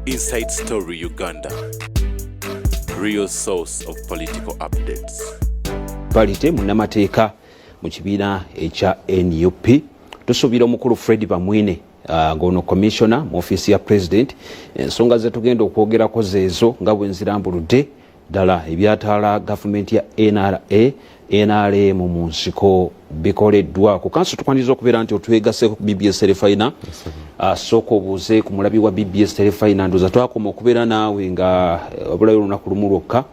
Inside Story Uganda, real source of political updates. Balite munnamateeka mu kibiina ekya NUP tusuubira omukulu Fred Bamwine ng'ono commissioner mu office ya president ensonga ze tugenda okwogerako zeezo nga bwe nzirambuludde ddala ebyataala gavumenti ya NRA mu nsiko bikoleddwa ku kanso tukwaniriza okubeera nti otwegase ku BBS Terefayina sooka obuuze ku mulabi wa BBS Terefayina ndoza twakoma okubeera naawe nga obulayo olunaku lumu lwokka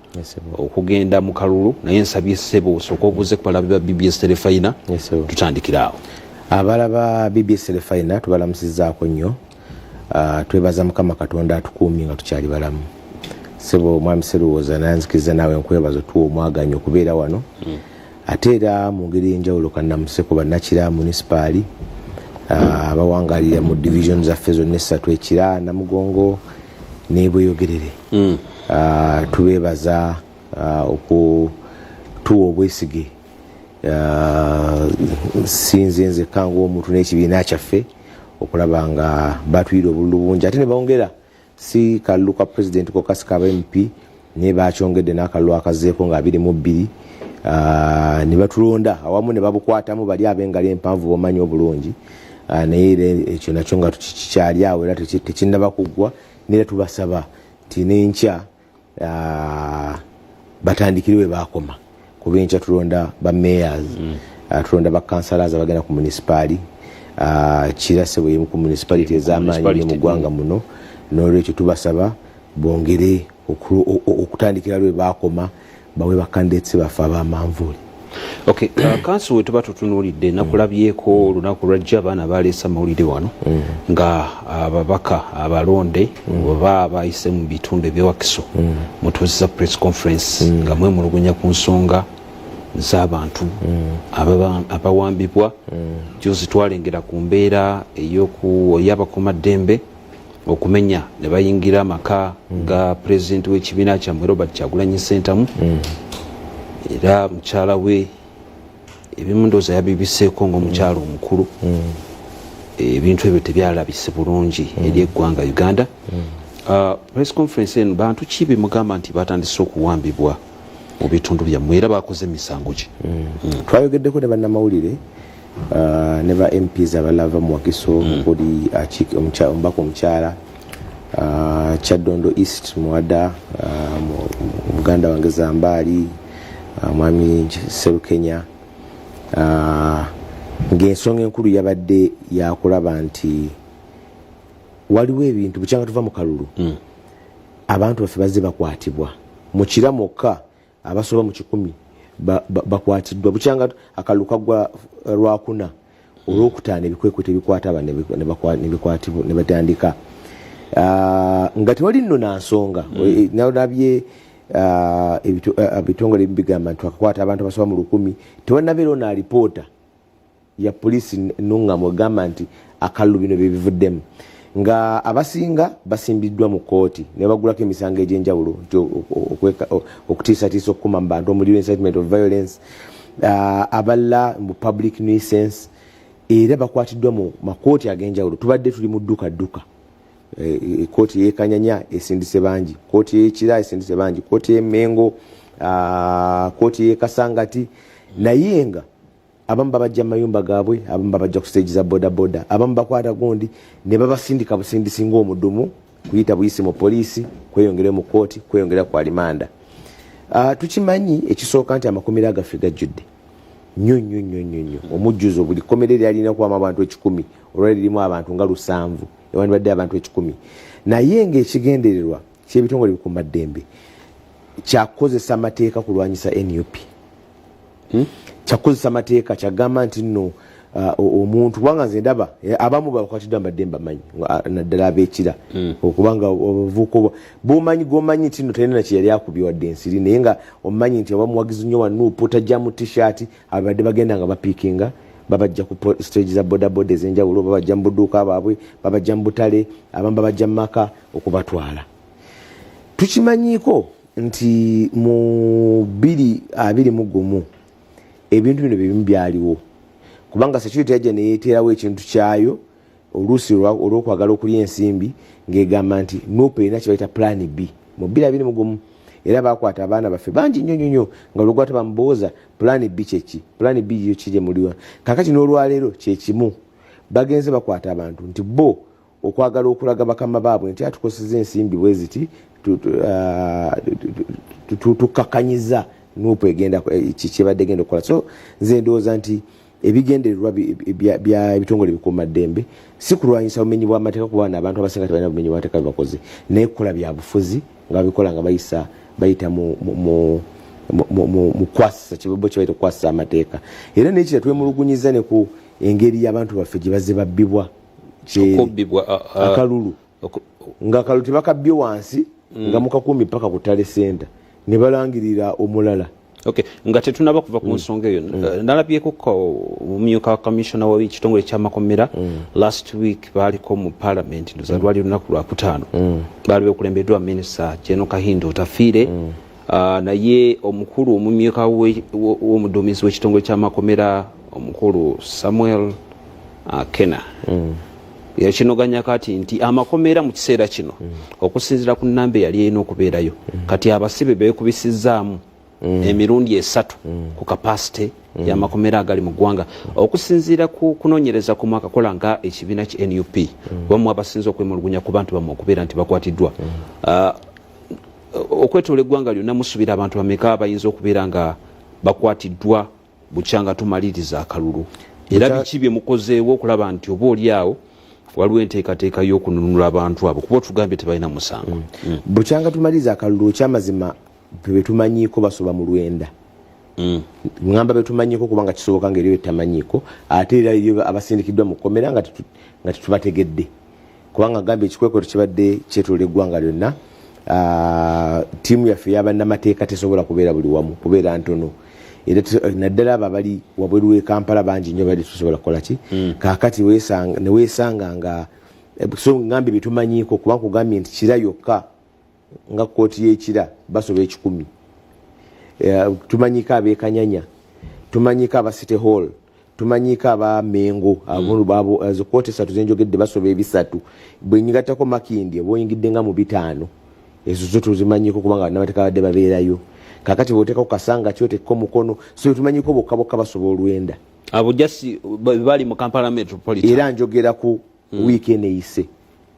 okugenda mu kalulu naye nsabye ssebo sooka obuuze ku balabi ba BBS Terefayina tutandikiraawo. Abalaba BBS Terefayina tubalamusizaako nnyo twebaza Mukama Katonda atukuumye nga tukyali balamu. Sebo mwami Serowooza nanzikiriza naawe nkwebaza tuwa omwaganyi okubeera wano ate era mu ngeri enjawulo kannamuseko bannakira munisipaali abawangalira mu division zaffe zonna essatu ekira Namugongo ne Bweyogerere tubeebaza okutuwa obwesige sinze nzekka ng'omuntu n'ekibiina kyaffe okulaba nga batuyira obululu bungi ate ne bawongera si kalulu ka president ko kasika aba MP ne bakyongedde n'akalulu akazeeko nga 22 ne batulonda awamu ne babukwatamu bali abengali empanvu bomanyi obulungi naye ekyo nakyo nga tukikyali awo era tekinnaba kuggwa neera tubasaba nti n'enkya batandikire we baakoma kuba enkya tulonda ba mayors tulonda ba councillors abagenda ku munisipaali kirase bwe ku municipality ez'amaanyi mu ggwanga muno n'olwekyo tubasaba bongere okutandikira lwe baakoma bawe bakandidates baffe ab'amanvuuli. Okay, kansi we tuba tutunuulidde nakulabyeko olunaku lwajja abaana baleesa amawulire wano nga ababaka abalonde oba bayise mu bitundu ebyewakiso mutuuziza press conference nga mwemulugunya ku nsonga z'abantu abawambibwa juzi twalengera ku mbeera ey'abakuumaddembe okumenya ne bayingira amaka ga pulezidenti w'ekibiina kyammwe Robert Kyagulanyi Ssentamu era mukyala we ebimu ndowooza yabibiseeko ng'omukyala omukulu ebintu ebyo tebyalabise bulungi eri eggwanga Uganda. Press conference eno bantu ki bemugamba nti batandise okuwambibwa mu bitundu byammwe era bakoze emisango ki? Twayogeddeko ne bannamawulire ne ba MPs abalava mu Wakiso okuli omubaka omukyala Kyaddondo East Muwada Muganda wange Zambaali mwami Serukenya ng'ensonga enkulu yabadde yakulaba nti waliwo ebintu bukyanga tuva mu kalulu abantu baffe bazze bakwatibwa mu kira mwokka abasoba mu 10 bakwatiddwa bukyanga akalulu kagwa Lwakuna olwokutaano ebikwekwe ebikwata aba nebikwatibwa ne batandika nga tewali nno nansonga nalabye ebitongole ebibigamba nti akakwata abantu abasoba mu 1000 tewanabeera ono alipoota ya poliisi nuŋŋamu egamba nti akalulu bino byebivuddemu nga abasinga basimbiddwa mu kooti ne bagulako emisango egy'enjawulo nti okutiisatiisa okukuma mu bantu omuliro incitement of violence abalala mu public nuisance era bakwatiddwa mu makooti ag'enjawulo tubadde tuli mu dduka kooti y'ekanyanya esindise bangi kooti y'ekira esindise bangi kooti y'Emmengo kooti y'ekasangati naye nga abamu babajja mu mayumba gaabwe abamu babajja ku stage za bodaboda abamu bakwata gundi ne babasindika busindisi ng'omudumu kuyita buyisi mu poliisi kweyongera mu kooti kweyongera ku alimanda. Tukimanyi ekisooka nti amakomera gaffe gajjudde nnyo omujjuzo buli komere lyalina kubamu abantu 10 olwali lirimu abantu nga 7 ewandibadde abantu 10 naye ng'ekigendererwa ky'ebitongole bikuumaddembe kyakozesa amateeka kulwanyisa NUP kyakozesa amateeka kyagamba nti nno omuntu kubanga nze ndaba abamu bakwatiddwa mbadde mbamanyi naddala ab'ekira okubanga obuvuuko bwomanyi gomanyi nti nno talina nakiyali akubye wadde ensiri naye nga omanyi nti abamuwagizi nnyo wanuupu tajja mu t-shirt abadde bagenda nga bapiikinga babajja ku stage za bodaboda ez'enjawulo babajja mu budduuka baabwe babajja mu butale abamu babajja mu maka okubatwala. Tukimanyiiko nti mu 2021 ebintu bino byebimu byaliwo kubanga security yajja neyeeterawo ekintu kyayo oluusi olw'okwagala okulya ensimbi ng'egamba nti nuupu erina kye bayita plan B mu 2021 era bakwata abaana baffe bangi nnyo nga lwegwata bamubooza plan B kyeki plan B yo kiri muliwa kakati n'olwaleero kyekimu bagenze bakwata abantu nti bo okwagala okulaga bakama baabwe nti atukoseza ensimbi bwe ziti tukakanyiza nuupu egenda kibadde genda okukola so nze ndowooza nti ebigendererwa bya ebitongole bikuumaddembe si kulwanyisa bumenyi bw'amateeka ku baana abantu abasinga tebalina bumenyi bw'amateeka bebakoze naye kukola bya bufuzi nga babikola nga bayita mu kwasa kibobo kye bayita okukwasa amateeka era n'ekira twemulugunyiza ne ku engeri y'abantu baffe gye bazze babbibwa akalulu nga akalulu tebakabbye wansi nga mukakuumi paka ku ttale senta ne balangirira omulala okay nga tetunaba kuva ku nsonga eyo nalabyeko omumyuka wa commissioner w'ekitongole ky'amakomera last week baaliko mu parliament ndoza lwali lunaku lwa kutaano baali beekulembeddwa minisita Jeno Kahindo Tafiire naye omukulu omumyuka w'omuduumizi w'ekitongole ky'amakomera omukulu Samuel Kena yakinoganya kati nti amakomera mu kiseera kino okusinziira ku nnamba eyali erina okubeerayo kati abasibe beekubisizzaamu emirundi 3 ku kapasite y'amakomera agali mu ggwanga okusinziira ku kunoonyereza ku mwakakola nga ekibiina ki NUP bamu abasinze okwemulugunya ku bantu bamu okubeera nti bakwatiddwa okwetoola eggwanga lyonna musubira abantu bameka abayinza okubeera nga bakwatiddwa bukyanga tumaliriza akalulu era biki bye mukozeewo okulaba nti oba oli awo waliwo enteekateeka y'okununula abantu abo kuba otugambye tebalina musango bukyanga tumaliriza akalulu ekyamazima betumanyiiko basoba mu lwenda ngamba betumanyiiko kubanga kisoboka nga eriyo betamanyiiko ate era eriyo abasindikiddwa mu kkomera nga tetubategedde kubanga gambye ekikwekweto kibadde kyetoola eggwanga lyonna ttiimu yaffe y'abannamateeka tesobola kubeera buli wamu kubeera ntono era naddala abo abali wabweru w'e Kampala bangi nnyo bali tusobola kukola ki kaakati ne weesanga nga so ngambye betumanyiiko kubanga kugambye nti kira yokka nga kooti y'ekira basoba 10 tumanyika ab'ekanyanya tumanyika aba City Hall tumanyika aba Mengo abo ezo kooti 3 zenjogedde basoba 3 bwe nyigatako Makindye boyingidde nga mu 5 ezo zo tuzimanyiko kubanga n'amateeka badde babeerayo kakati bw'oteeka ku kasanga kyotekko mukono so tumanyiko bokka basoba olwenda abo jasi bali mu Kampala Metropolitan era njogera ku weekend eyise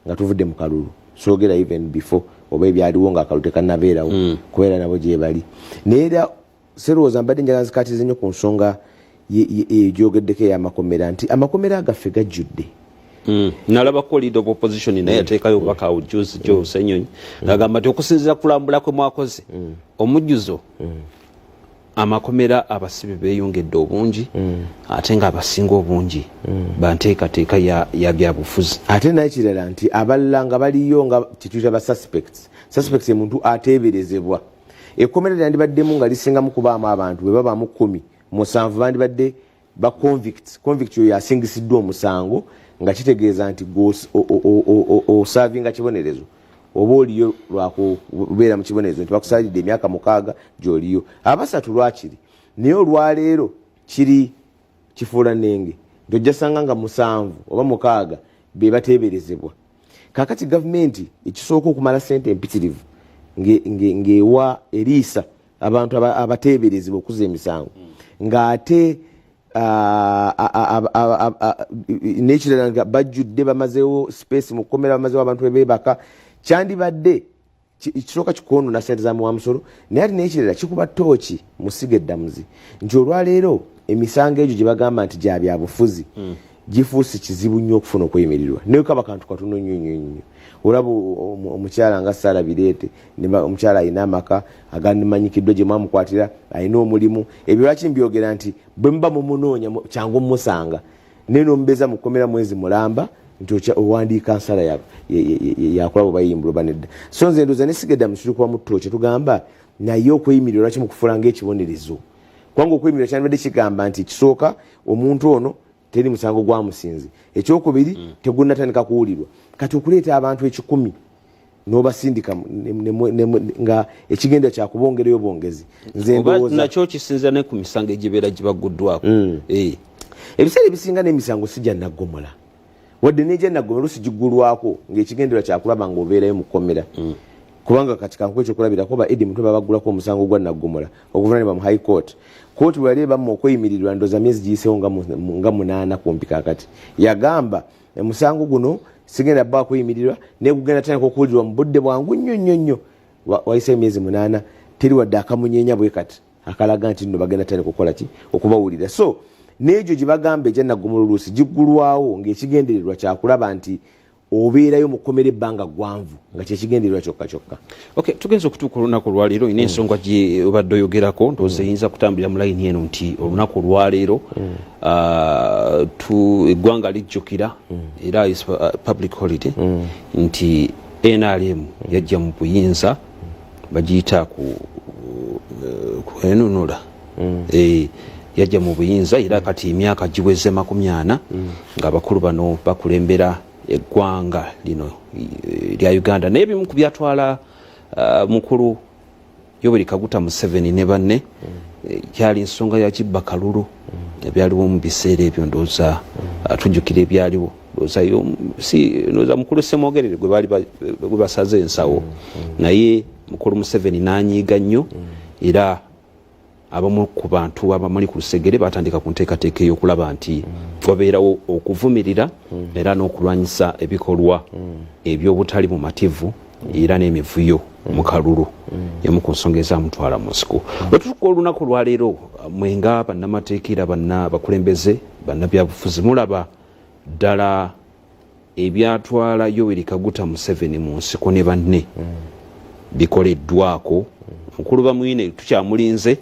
nga tuvudde mu kalulu sogera even before oba ebyaliwo nga akalulu tekannabeerawo kubeera nabo gye bali naye era serowooza mbadde njagala nzikatize nnyo ku nsonga gyogeddeko ey'amakomera nti amakomera gaffe gajjudde nalabako leader of opposition naye yateekayo obubaka awo juzi Joe Ssenyonyi ng'agamba nti okusinziira kulambula kwe mwakoze omujjuzo amakomera abasibe beeyongedde obungi ate ng'abasinga obungi banteekateeka ya byabufuzi ate naye kirala nti abalala nga baliyo nga kituyita ba suspects omuntu ateeberezebwa ekkomera lyandibaddemu nga lisingamu kubaamu abantu bwe babaamu 10 7 bandibadde ba convict oyo asingisiddwa omusango nga kitegeeza nti osavinga kibonerezo oba oliyo lwakubeera mu kibonerezo nti bakusalidde emyaka 6 gy'oliyo abasatu lwakiri naye olwaleero kiri kifuula nnenge nti ojja sanga nga 7 oba 6 be bateeberezebwa kakati gavumenti ekisooka okumala ssente empitirivu ng'ewa eriisa abantu abateeberezebwa okuza emisango ng'ate nekirala nga bajjudde bamazeewo space mu kkomera bamazeewo abantu bebeebaka kyandibadde kisooka kikoonona ssente za muwamusolo naye ati nekirala kikuba ttooki musiga eddamuzi nti olwaleero emisango egyo gye bagamba nti gya byabufuzi gifuuse kizibu nnyo okufuna okweyimirirwa naye kaba kantu katono nnyo olaba omukyala nga Sarah Bireete omukyala alina amaka agandimanyikiddwa gye mwamukwatira alina omulimu ebyo lwaki mbyogera nti bwe muba mumunoonya kyangu mumusanga naye nomubeeza mu kkomera mwezi mulamba nti owandiika nsala yakulaba oba yimbula oba nedda so nze ndooza nesigedda musiri kuba mutto kye tugamba naye okweyimirira lwaki mukufuula ng'ekibonerezo kubanga okweyimirira kyandibadde kigamba nti kisooka omuntu ono teri musango gwa musinzi ekyokubiri tegunnatandika kuwulirwa kati okuleeta abantu 10 n'obasindika nga ekigenda kyakubongereyo bwongezi nze ndowooza nakyo kisinza ne ku misango egibeera gibaguddwako ebiseera ebisinga n'emisango sijja naggomola wadde neje Nagoma lusi jigulwako ng'ekigendera kyakulaba ng'obeerayo mu kkomera kubanga kati kankuwa ekyokulabirako ba Eddie Mutwe babaggulako omusango gwa Nagomola okuvunaanibwa mu High Court kooti bwe yali ebamu okweyimirirwa ndooza myezi giyiseewo nga 8 kumpi kaakati yagamba omusango guno sigenda bba kweyimirirwa naye gugenda tandika okuwulirwa mu budde bwangu nnyo wayise emyezi 8 teri wadde akamunyeenya bwe kati akalaga nti nno bagenda tandika okukola ki okubawulira so n'egyo gye bagamba egya Nagomola oluusi giggulwawo ng'ekigendererwa kyakulaba nti obeerayo mu kkomera ebbanga ggwanvu nga kyekigendererwa kyokka. Okay, tugenza okutuuka olunaku olwaleero ina ensonga gye obadde oyogerako ndowooza eyinza kutambulira mu layini eno nti olunaku olwaleero eggwanga lijjukira era is public holiday nti NRM yajja mu buyinza bagiyita kwenunula yajja mu buyinza era kati emyaka giweze 40 ng'abakulu bano bakulembera eggwanga lino lya Uganda naye ebimu ku byatwala mukulu Yoweri Kaguta Museveni ne banne kyali ensonga ya kibba kalulu ebyaliwo mu biseera ebyo ndowooza tujjukira ebyaliwo ndowooza mukulu Ssemwogerere gwe basaze ensawo naye mukulu Museveni n'anyiiga nnyo era abamu ku bantu abamuli ku lusegere batandika ku nteekateeka ey'okulaba nti wabeerawo okuvumirira era n'okulwanyisa ebikolwa eby'obutali bumativu era n'emivuyo mu kalulu emu ku nsonga ezamutwala mu nsiko. Bwe tutuuka olunaku lwaleero mwenga bannamateeka era bakulembeze bannabyabufuzi mulaba ddala ebyatwala Yoweri Kaguta Museveni mu nsiko ne banne bikoleddwako mukulu bamwine tukyamulinze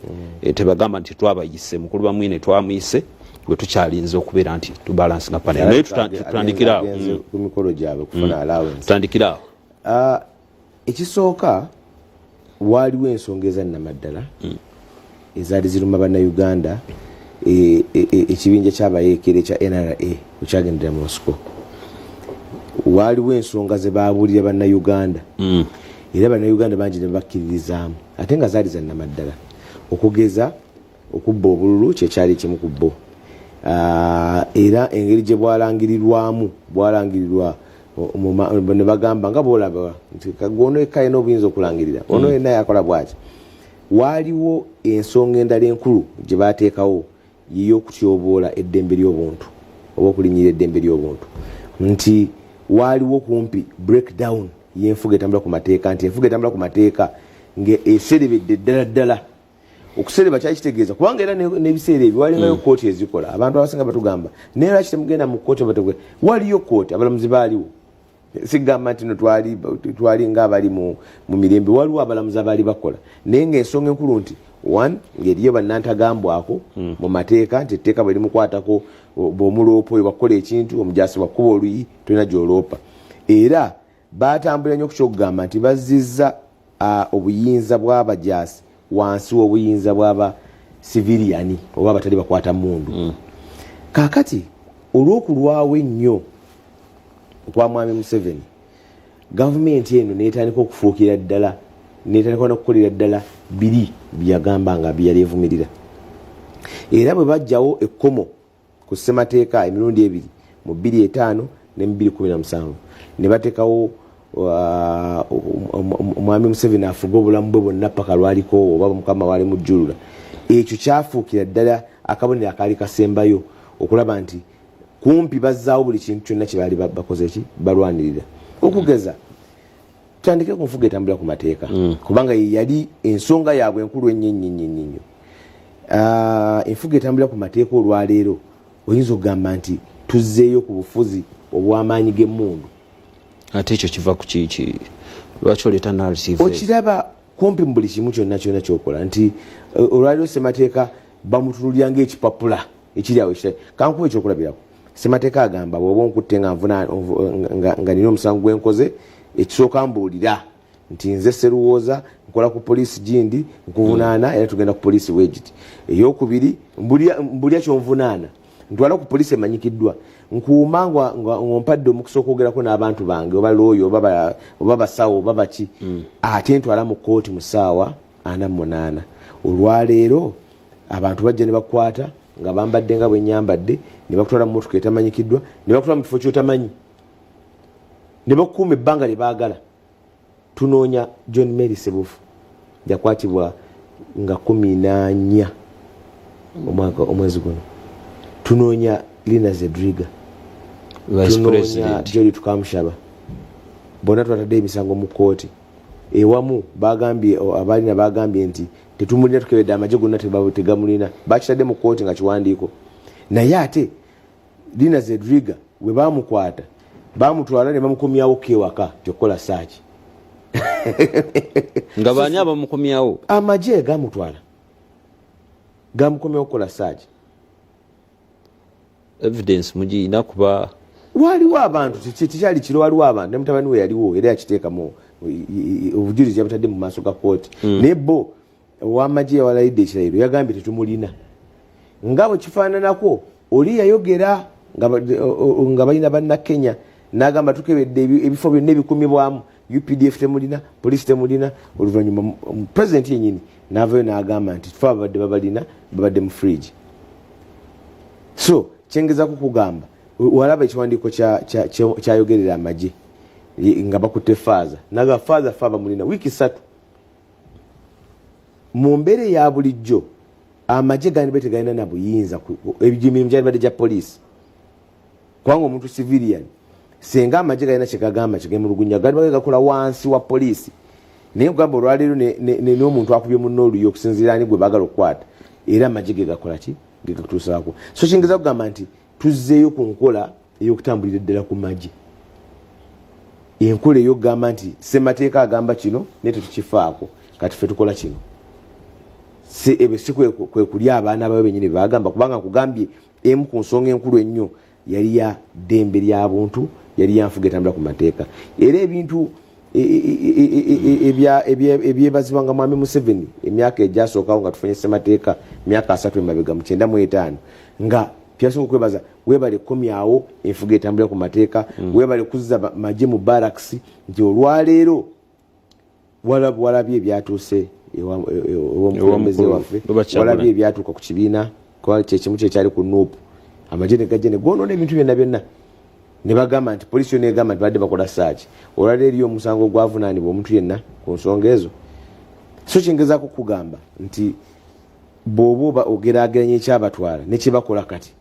tebagamba nti twabayise mukulu bamwine twamuyise gwe tukyalinze okubeera nti tubalance nga panel naye tutandikira ku mikolo gyabwe kufuna allowance tutandikira ekisooka waliwo ensonga ezannamaddala ezaali ziruma bannayuganda ekibinja kyabayeekera ekya NRA ekyagendera mu nsiko waliwo ensonga ze babuulira bannayuganda era bannayuganda bangi ne bakkiririzaamu ate nga zaali zannamaddala okugeza okubba obululu kyekyali kimu ku bo era engeri gye bwalangirirwa ne bagamba nga boolaba nti ono ekka yena obuyinza okulangirira ono yenna yakola bwaki waaliwo ensonga endala enkulu gye baateekawo y'okutyoboola eddembe ly'obuntu oba okulinyira eddembe ly'obuntu nti waaliwo kumpi breakdown y'enfuga etambula ku mateeka nti enfuga etambula ku mateeka ng'eserebedde ddala okusereba kyali kitegeeza kubanga era n'ebiseera ebyo walingayo kooti ezikola abantu abasinga batugamba naye lwaki temugenda mu kooti waliyo kooti abalamuzi baaliwo sigamba nti no twali ng'abali mu mirembe waliwo abalamuzi abaali bakola naye ng'ensonga enkulu nti ng'eriyo bannantagambwako mu mateeka nti etteeka bwe limukwatako bw'omuloopa oyo bakola ekintu omujaasi bwakuba oluyi tolina gy'oloopa era batambulira nnyo ku kyokugamba nti bazzizza obuyinza bw'abajaasi wansi w'obuyinza bw'aba siviliyani oba abatali bakwata mundu kaakati olw'okulwawo ennyo okwa mwami Museveni gavumenti eno neetandika okufuukira ddala neetandika n'okukolera ddala biri byagamba nga byali evumirira era bwe bajjawo ekkomo ku ssemateeka emirundi 2 mu 2005 ne 2017 ne bateekawo omwami Museveni afuga obulamu bwe bwonna paka lwaliko oba mukama wali mujjulula ekyo kyafuukira ddala akabonero akaali kasembayo okulaba nti kumpi bazzaawo buli kintu kyonna kye baali bakoze ki balwanirira okugeza tutandike ku nfuga etambula ku mateeka kubanga yali ensonga yaabwe enkulu ennyo enfuga etambula ku mateeka olwaleero oyinza okugamba nti tuzzeeyo ku bufuzi obw'amaanyi g'emmundu ate ekyo kiva ku kiki lwaki oleeta narrative okiraba kumpi mu buli kimu kyonna kyokola nti olwaliro ssemateeka bamutunulira ng'ekipapula ekiri awo kankuba ekyokulabirako ssemateeka agamba bw'oba onkutte nga nina omusango gwenkoze ekisooka mbuulira nti nze Seruwooza nkola ku poliisi gindi nkuvunaana era tugenda ku poliisi wegiti eyokubiri mbulya kyonvunaana ntwala ku poliisi emanyikiddwa nkuuma ng'ompadde omukisa okwogerako n'abantu bange oba looyo oba basawo oba baki ate ntwala mu kooti mu ssaawa 48 olwaleero abantu bajja ne bakwata nga bambadde nga bwe nyambadde ne bakutwala mu motoka etamanyikiddwa ne bakutwala mu kifo kyotamanyi ne bakuuma ebbanga lye baagala. Tunoonya John Mary Sebufu yakwatibwa nga 14 omwezi guno. Tunoonya Lina Zedriga, tunoonya Jolly Tukamushaba, bonna twatadde emisango mu kkooti. Ewamu bagambye abalina bagambye nti tetumulina tukebedde amagye gonna tegamulina, bakitadde mu kkooti nga kiwandiiko. Naye ate Lina Zedriga we bamukwata bamutwala ne bamukomyawo kewaka kyokola saaki nga baanya bamukomyawo amagye gamutwala gamukomyawo kola saaki. Evidence mugiyina kuba waliwo abantu tekyali kiro, waliwo abantu ne mutabani we yaliwo era yakiteekamu obujulizi yabutadde mu maaso ga kkooti. Naye bo ow'amagye yawalayidde ekirayiro yagambye tetumulina. Nga bwe kifaananako oli yayogera nga balina bannakenya n'agamba tukebedde ebifo byonna ebikumibwamu UPDF temulina, poliisi temulina. Oluvannyuma pulezidenti yennyini n'avayo n'agamba nti tufe ababadde babalina babadde mu fridge. So kyengezaako kugamba walaba ekiwandiiko kyayogerera amagye nga bakutte faaza naga faaza fe abamulina wiiki 3 mu mbeera eya bulijjo. Amagye gandibe tegalina na buyinza emirimu gyalibadde gya poliisi kubanga omuntu civilian senga amagye galina kyegagamba kyegemulugunya galiba gakola wansi wa poliisi. Naye kugamba olwaleero n'omuntu akubye munno oluyi okusinziira ani gwe baagala okukwata era amagye ge gakola ki gegatuusaako. So kingeza kugamba nti tuzzeeyo ku nkola ey'okutambulira ddala ku magye, enkola ey'okugamba nti ssemateeka agamba kino naye tetukifaako kati ffe tukola kino. Si kwe kulya abaana bayo bennyini bagamba kubanga nkugambye emu ku nsonga enkulu ennyo yali ya ddembe ly'abuntu, yali ya nfuga etambula ku mateeka. Era ebintu ebyebazibwanga mwami Museveni emyaka egyasookawo nga tufunye ssemateeka myaka 3 emabega mu 95 nga pyasinga okwebaza webale komyawo enfuga etambula ku mateeka, webale kuzza magye mu barracks nti olwaleero walabye ebyatuuse omukulembeze waffe, walabye ebyatuuka ku kibiina kyekimu kyekyali ku NUP. Amagye ne gajja ne gonoona ebintu byonna ne bagamba nti poliisi yo negamba nti badde bakola saaki. Olwaleero eriyo omusango ogwavunaanibwa omuntu yenna ku nsonga ezo. So kyengezaako kugamba nti bw'oba ogeraageranya ekyabatwala ne kye bakola kati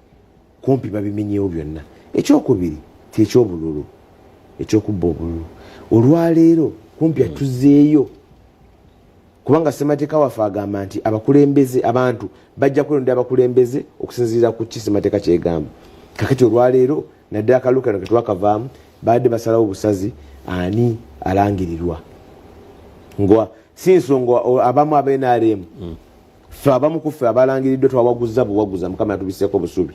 kumpi babimenyeewo byonna. Ekyokubiri kyekyobululu, ekyokubba obululu. Olwaleero kumpi atuzzeeyo kubanga ssemateeka waffe agamba nti abakulembeze abantu bajja kwelonda abakulembeze okusinziira ku ki ssemateeka kyegamba. Kakati olwaleero naddala akaluuka kano ketwakavaamu badde basalawo obusazi ani alangirirwa ngwa si nsonga abamu ab'NRM ffe abamu ku ffe abalangiriddwa twawaguza buwaguza Mukama yatubiseeko busubi.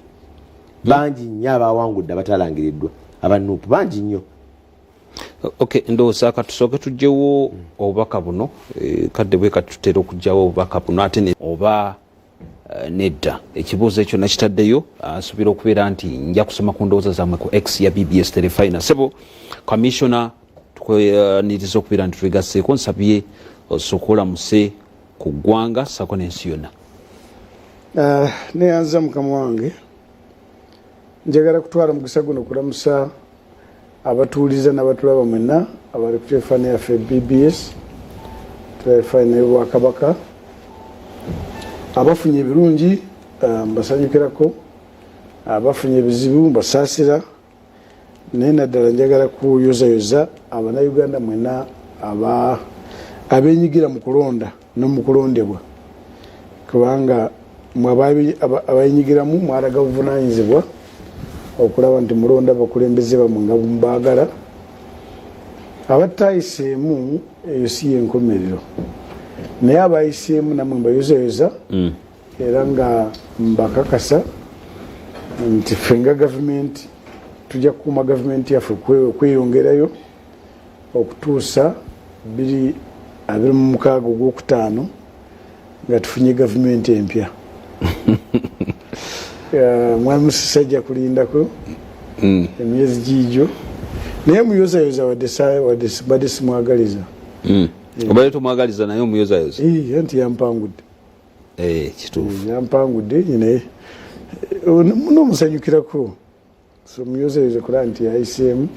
Bangi nnyo abawangudde abatalangiriddwa abanuupu bangi nnyo. Okay, ndowooza katusooke tugyewo obubaka buno kadde bwe katutera okugyawo obubaka buno ate oba nedda ekibuuzo ekyo nakitaddeyo asuubira okubeera nti nja kusoma ku ndowooza zammwe ku X ya BBS Telefina. Sebo Commissioner tukwaniriza okubeera nti twegasseeko nsabye osooke olamuse ku ggwanga ssaako n'ensi yonna. Neyanza mukama wange njagala kutwala mugisa guno kulamusa abatuuliza n'abatulaba mwenna abali ku telefone yaffe BBS telefone y'Obwakabaka abafunye ebirungi mbasanyukirako, abafunye ebizibu mbasaasira, naye naddala njagala kuyozayoza Abanayuganda mwenna abenyigira mu kulonda n'omukulondebwa kubanga abenyigiramu mwalaga buvunaanyizibwa okulaba nti mulonda abakulembeze bamwe nga mubaagala. Abatayiseemu eyo si yenkomerero, naye abayiseemu namwe mbayozayoza era nga mbakakasa nti ffe nga gavumenti tujja kukuuma gavumenti yaffe okweyongerayo okutuusa 2026 ogwokutaano nga tufunye gavumenti empya. Mwami Musisi ajja kulindako emyezi giijo naye muyozayoza wadde simwagaliza. Obadde tomwagaliza naye omuyozayoza nti yampangudde kituufu yampangudde naye muno musanyukirako so muyozereze kula nti ICM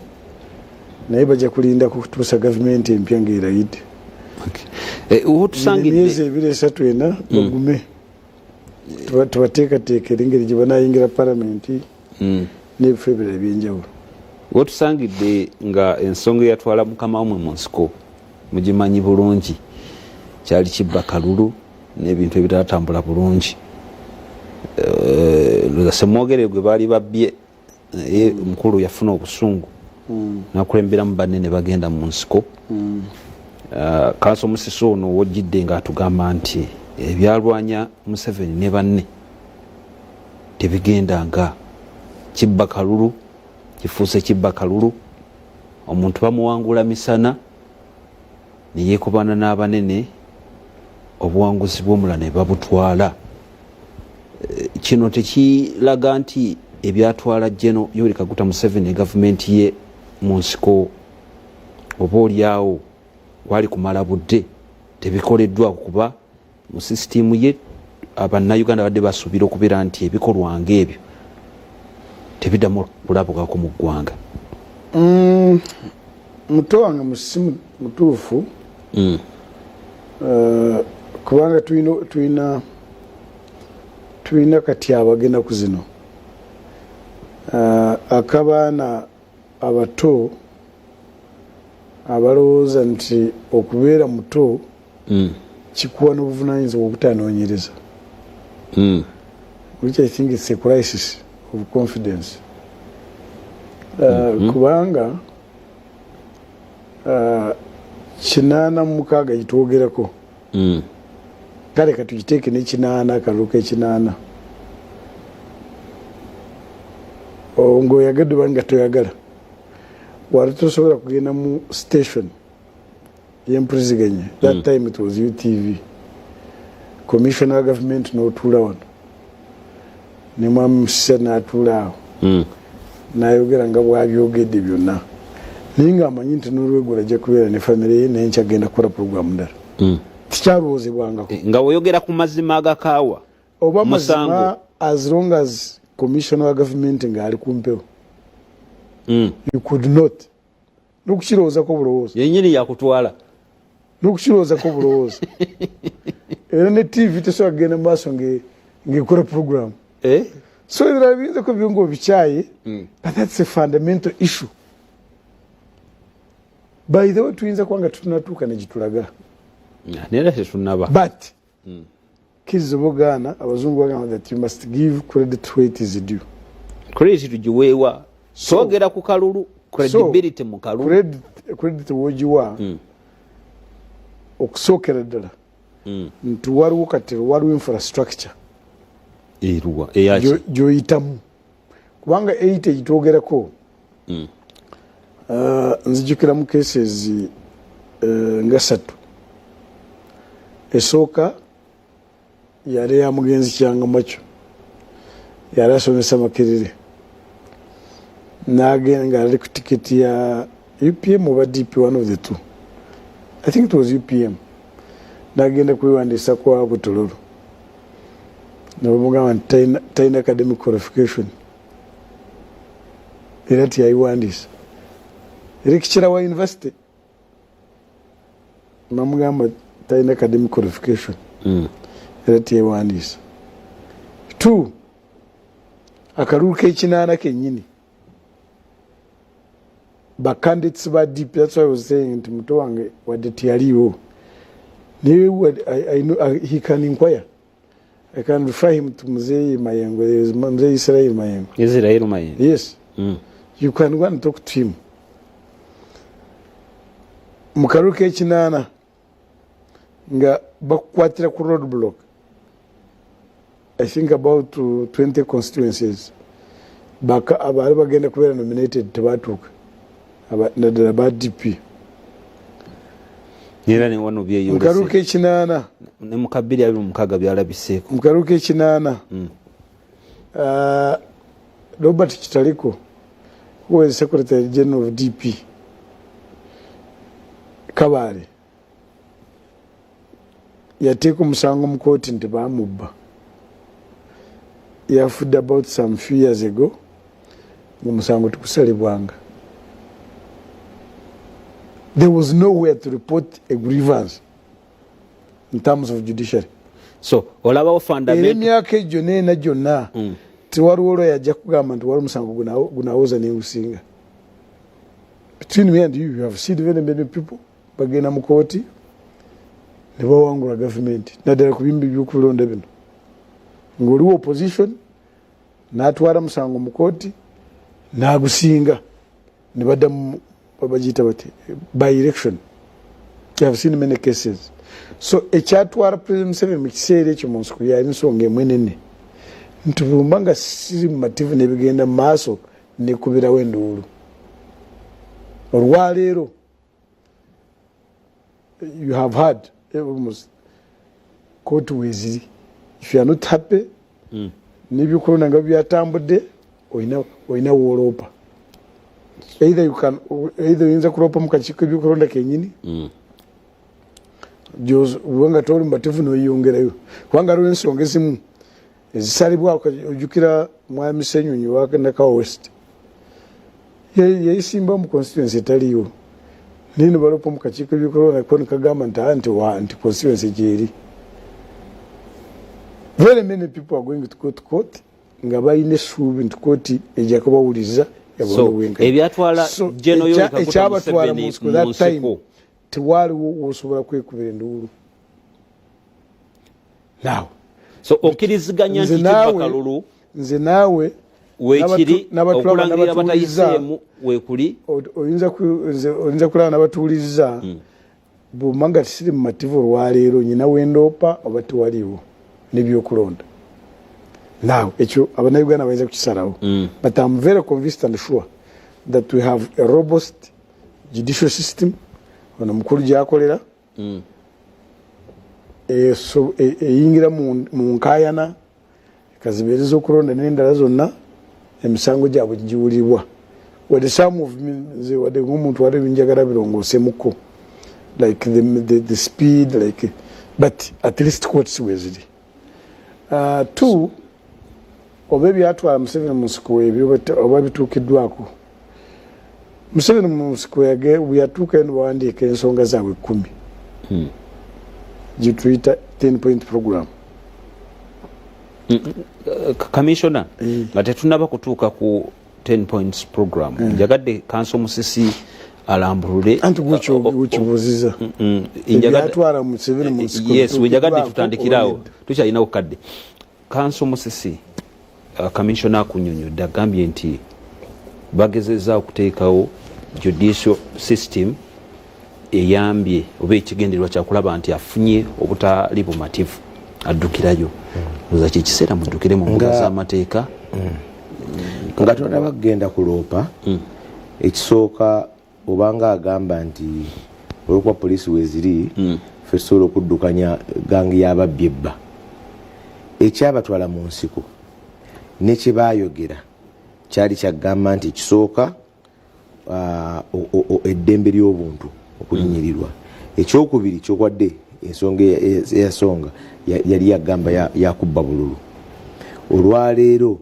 naye bajja kulinda kutuusa gavumenti empya ng'erayidde emyezi ebiri esatu ena bagume tubateekateeka engeri gye banayingira palamenti n'ebifo ebirala ebyenjawulo. wetusangidde nga ensonga eyatwala mukama wamwe mu nsiko mugimanyi bulungi kyali kibba kalulu n'ebintu ebitatambula bulungi. Semwogere gwe baali babbye naye omukulu yafuna obusungu nakulemberamu banne ne bagenda mu nsiko. Kanso Musisi ono wojjidde ng'atugamba nti ebyalwanya Museveni ne banne tebigenda nga kibba kalulu kifuuse kibba kalulu, omuntu bamuwangula misana ne yeekubana n'abanene obuwanguzi bw'omulala ne babutwala. Kino tekiraga nti ebyatwala General Yoweri Kaguta Museveni gavumenti ye mu nsiko oba oliawo wali kumala budde tebikoleddwa kuba mu sisitimu ye abannayuganda badde basuubira okubeera nti ebikolwa ng'ebyo tebiddamu kulabukako mu ggwanga. Muto wange musimu mutuufu kubanga tulina kati abagenda ku zino akabaana abato abalowooza nti okubeera muto kikuwa n'obuvunanyizibwa obutanoonyereza, which I think it's a crisis of confidence. Kubanga 86 gitwogerako kale katugiteeke n'ekinaana akaluka ekinaana ng'oyagadde oba nga toyagala wali tosobola kugenda mu station y'empuliziganya. That time it was UTV. Commissioner wa government n'otuula wano ne mwami Musisi n'atuula awo n'ayogera nga bwabyogedde byonna naye ng'amanyi nti n'olwegula ajja kubeera ne famire ye naye nkyagenda kukola puroguramu ndala. Tikyalowoozebwangako nga weeyogera ku mazima agakaawa oba mazima as long as commissioner wa government ng'ali kumpewo you could not n'okukirowoozako bulowooza yennyini yakutwala n'okukirowoozako bulowooza era ne TV tesobola kugenda mu maaso ng'ekola puroguramu so ebirala biyinzako byo ng'obikyaye but that's a fundamental issue. By the way tuyinza kuba nga tutunatuuka ne gitulaga nera tetunaba but kids bogaana abazungu bagamba that you must give credit where it is due. credit tugiweewa twogera ku kalulu credibility mu kalulu credit wogiwa okusookera ddala nti waliwo kati waliwo infrastructure eruwa gyoyitamu kubanga 80 gitwogerako nzijukiramu cases nga 3. Esooka yali ya mugenzi kyanga makyo yali asomesa Makerere n'agenda ng'ali ku tiketi ya UPM oba DP, one of the two. I think it was UPM. N'agenda kwewandiisa kwa Butololo nabamugamba nti talina academic qualification era tiyayiwandiisa era kikira wa university namugamba talina academic qualification era tiyayiwandiisa. 2 akalulu k'ekinaana kennyini bacandidates ba DP. That's why I was saying nti muto wange wadde tiyaliwo he can inquire. I can refer him to Mzee Mayengo. There is Mzee Israel Mayengo. Israel Mayengo. Yes. You can go and talk to him. Mukaruke kinana nga bakwatira ku roadblock. I think about 20 constituencies. Baka abali bagenda kubeera nominated tebatuuka. Nadala ba DP. Nera ne wano bye yolese. Mukaruke kinana ne mukabiri ali mukaga byalabiseeko. Mukaruke kinana. Robert Kitaliko, who is Secretary General of DP. Kabale. Yateeka omusango mu kooti nti baamubba. yafudde about some few years ago omusango tukusalibwanga. There was nowhere to report a grievance in terms of judiciary. So olabawo fundamental emyaka egyo neena gyonna tewaliwo lawyer ajja kugamba nti wali omusango gunawoza negusinga. Between me and you have seen very many people bagenda mu kooti ne bawangula gavumenti naddala ku bimbi by'okulonda bino ng'oliwo opposition n'atwala musango mu kooti n'agusinga ne baddamu babagiyita bati by election. You have seen many cases. So ekyatwala President Museveni mu kiseera ekyo mu nsiko yali nsonga emwenene nti bw'omba nga siri mumativu nebigenda mu maaso nekubirawo enduulu. Olwaleero you have had almost court weeziri. If you are not happy n'ebyokulonda nga byatambudde olina wooloopa. Either oyinza kuloopa mu kakiiko ebyokulonda kennyini kubanga toli mumativu noyongerayo kubanga aliwo ensonga ezimu ezisalibwako. Ojjukira mwami Ssenyonyi wa Nakawa West yayisimba mu constituency etaliyo nini baloopa mu kakiiko ebyokulonda ko nikagamba nti constituency gyeri. Very many people are going to court nga balina essuubi nti kooti ejja kubawuliriza. So ebyatwala General Yoweri Kaguta Museveni mu nsiko tewaliwo wosobola kwekubira enduulu. Now so okkiriziganya nti Kibakalulu nze naawe weekiri okulangirira abatayiseemu weekuli oyinza kulaba n'abatuuliriza bw'omba nga tisiri mu mativu olwaleero nyina wendoopa oba tewaliwo n'ebyokulonda. Now ekyo abannayuganda bayinza kukisalawo but I'm very convinced and sure that we have a robust judicial system ono mukulu gyakolera eyingira mu nkaayana ekazibeereza okulonda n'endala zonna emisango gyabwe giwulirwa wadde some of nze wadde ng'omuntu wali ebinjagala birongoosemuko like the speed like but at least courts weziri. Two, oba ebyatwala Museveni mu nsiko ebyo oba bituukiddwako. Museveni mu nsiko bwe yatuukayo ne bawandiika ensonga zaabwe 10 gituyita 10-point program. Commissioner nga tetunaba kutuuka ku 10 points program njagadde Kanso Musisi alambulule anti gukibuuziza ebyatwala Museveni mu nsiko. Yes, wejagadde tutandikirawo tukyalinawo kadde. Kanso Musisi Commissioner akunyonyodde agambye nti bagezezza okuteekawo judicial system eyambye oba ekigendererwa kyakulaba nti afunye obutali bumativu addukirayo. Oza kyekiseera muddukire mu mbuga z'amateeka nga tonaba kugenda kuloopa. Ekisooka obanga agamba nti olwokuba poliisi weeziri ffe tusobola okuddukanya gangi y'ababbi ebba. Ekyabatwala mu nsiko ne kye baayogera kyali kyagamba nti ekisooka eddembe ly'obuntu okulinyirirwa. Ekyokubiri kyokwadde ensonga eyasonga yali yagamba yakubba bululu. Olwaleero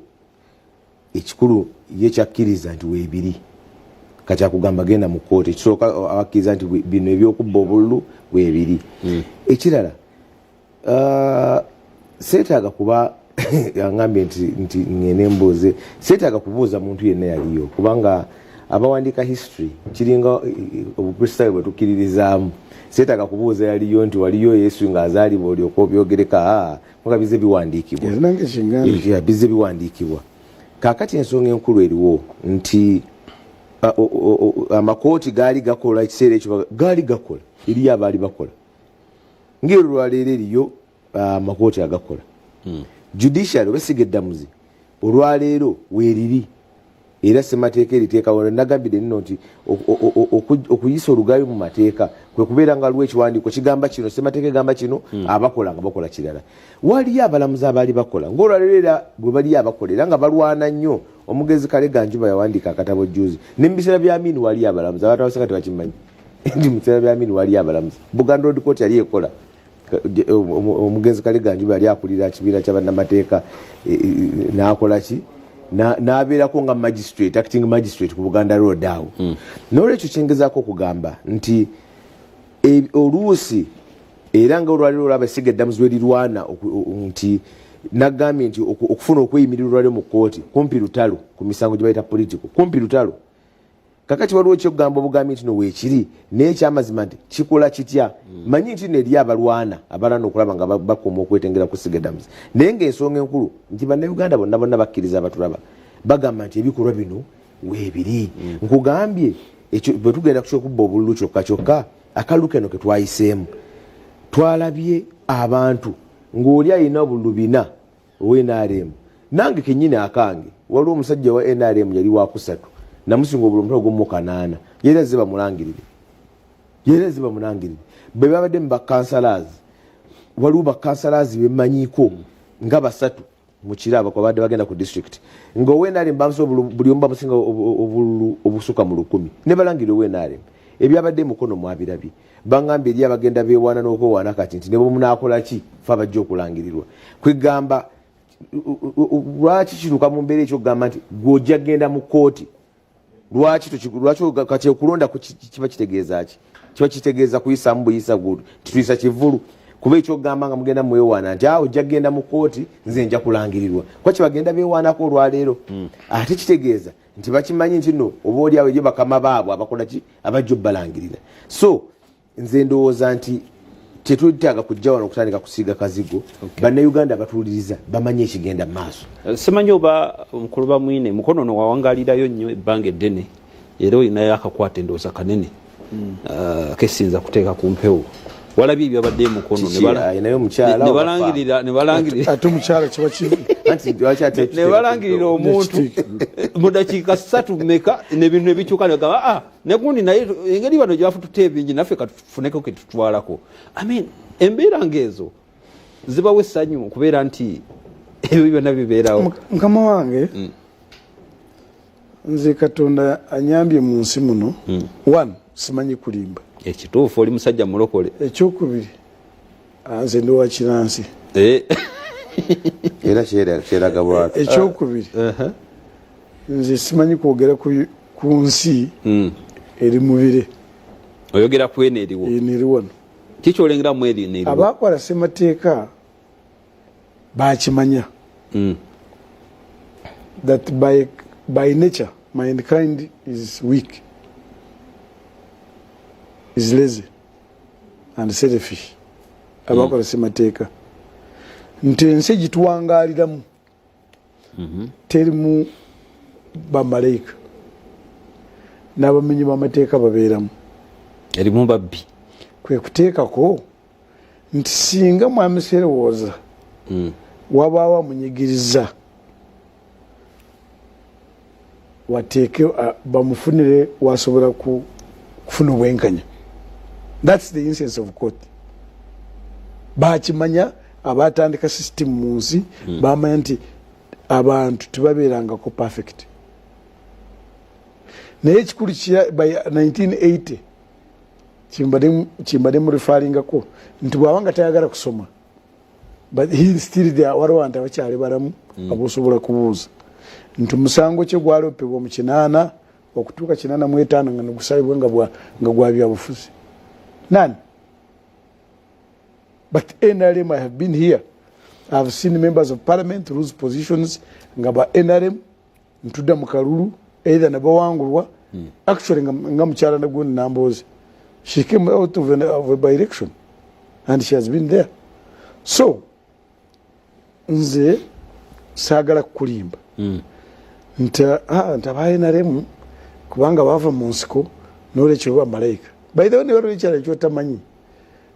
ekikulu ye kyakkiriza nti weebiri kati akugamba genda mu kooti. Ekisooka abakkiriza nti bino ebyokubba obululu weebiri. Ekirala seetaaga kuba angambye nti ngende mbuuze seetaaga kubuuza muntu yenna yaliyo kubanga abawandiika history kiringa obukristaayo bwe tukkiririzaamu. Seetaaga kubuuza yaliyo nti waliyo Yesu ng'azaalibwa olyoka obyogereka nga bize biwandiikibwa bize biwandiikibwa. Kaakati ensonga enkulu eriwo nti amakooti gaali gakola ekiseera ekyo gaali gakola eriyo abaali bakola ng'ero lwaleero eriyo amakooti agakola. Judiciary obesiga eddamuzi olwaleero weeriri era ssemateeka eriteekawo. Nagambire nno nti okuyisa olugayo mu mateeka kwe kubeera nga aliwo ekiwandiiko kigamba kino ssemateeka egamba kino abakola nga bakola kirala. Waliyo abalamuzi abaali bakola ng'olwaleero era bwe baliyo abakola era nga balwana nnyo. Omugezi Kalega Njuba yawandiika akatabo juzi ne mu biseera bya Amini waliyo abalamuzi abantu abasanga tebakimanyi nti mu biseera bya Amini waliyo abalamuzi. Buganda Road Court yali ekola omugenzi Kaleganju bali akulira kibiina ky'abannamateeka n'akola ki n'abeerako nga magistrate acting magistrate ku Buganda Road awo n'olwekyo kyengezaako okugamba nti oluusi era nga olwaliro olwaba essiga eddamuzi lwerirwana nti nagambye nti okufuna okweyimirira olwaliro mu kkooti kumpi lutalo ku misango gye bayita political kumpi lutalo kakati waliwo kyokugamba obugambye nti no weekiri naye kyamazima nti kikola kitya manyi nti neri abalwana abalana okulaba nga bakoma okwetengera ku ssiga eddamuzi naye ng'ensonga enkulu nti bannayuganda bonna bakkiriza abatulaba bagamba nti ebikolwa bino weebiri nkugambye bwe tugenda ku kyokubba obululu kyokka akalulu keno ke twayiseemu twalabye abantu ng'oli alina obululu 4 owa-NRM nange kennyini akange waliwo omusajja wa NRM yali wa 3 namusinga obululu omutwe ogw'omu 8 yeera ze bamulangirire bwe babadde mu bakansalas waliwo bakansalas bemmanyiiko nga 3 mu kiraba kwabadde bagenda ku district nga owa-NRM bamusa buli omu bamusinga obululu obusuka mu 100 ne balangirire owa-NRM ebyabadde mukono mwabirabye bangambye eri abagenda beewaana n'okwewaana kati nti ne bwe munaakola ki fe abajja okulangirirwa kwegamba lwaki kituuka mu mbeera ekyokugamba nti gw'ojja genda mu kkooti lwaki kati okulonda kiba kitegeeza ki kiba kitegeeza kuyisaamu buyisa gudu tituyisa kivulu kuba ekyokugamba nga mugenda mwewaana nti ojja genda mu kkooti nze nja kulangirirwa kwa kibagenda beewaanako olwaleero ate kitegeeza nti bakimanyi nti no oba oli awo egyo bakama baabwe abakola ki abajja obbalangirira so nze ndowooza nti tetwetaaga kujja wano okutandika kusiiga kazigo bannayuganda batuwuliriza bamanye ekigenda mu maaso simanyi oba mukulu bamwine mukono no wawangalirayo nnyo ebbanga eddene era olinayo akakwata endowooza kanene kesinza kuteeka ku mpewo walabye ebyabadde mukono nebalangirira omuntu mu dakiika 3 meka nebintu nebikyuka negamba negundi naye engeri bano gyebafutute ebingi naffe katufuneko ketutwalako embeera ngaezo zibawo essanyu okubeera nti ebyo byonna bibeerawo. Mukama wange nze Katonda anyambye mu nsi muno one simanyi kulimba ekituufu oli musajja mulokole ekyokubiri nze ndi wa Kiransi era kyeraga bwatu ekyokubiri nze simanyi kwogera ku nsi eri mubire oyogera ku eno eriwo wano kikyolengera mu eri eriwo abakola ssemateeka bakimanya that by nature mankind is weak, is lazy and selfish. Abakola ssemateeka nti ensi gituwangaliramu terimu bamalayika n'abamenyi b'amateeka babeeramu erimu babbi kwe kuteekako nti singa mwami Sserowooza wabaawo amunyigiriza wateeke bamufunire wasobola kufuna obwenkanya. That's the essence of court. Bakimanya abatandika system mu nsi bamanya nti abantu tebabeerangako perfect. Naye ekikulu by 1980 kimbadde mu referringako nti bw'abanga tayagala kusoma but he still there waliwo abantu abakyali balamu abosobola kubuuza nti musango kye gwaloopebwa mu 8 okutuuka 85 nga negusalibwe nga gwa byabufuzi. None. But NRM, I have been here. I have seen members of parliament lose positions nga ba NRM ntuda mu kalulu either ne bawangulwa actually nga mukyala nagundi Nambooze she came out of a by-election and she has been there. So nze saagala kulimba nti aba NRM kubanga bava mu nsiko n'olwekyo bamalayika. By the way, ne waliwo ekyala ekyotamanyi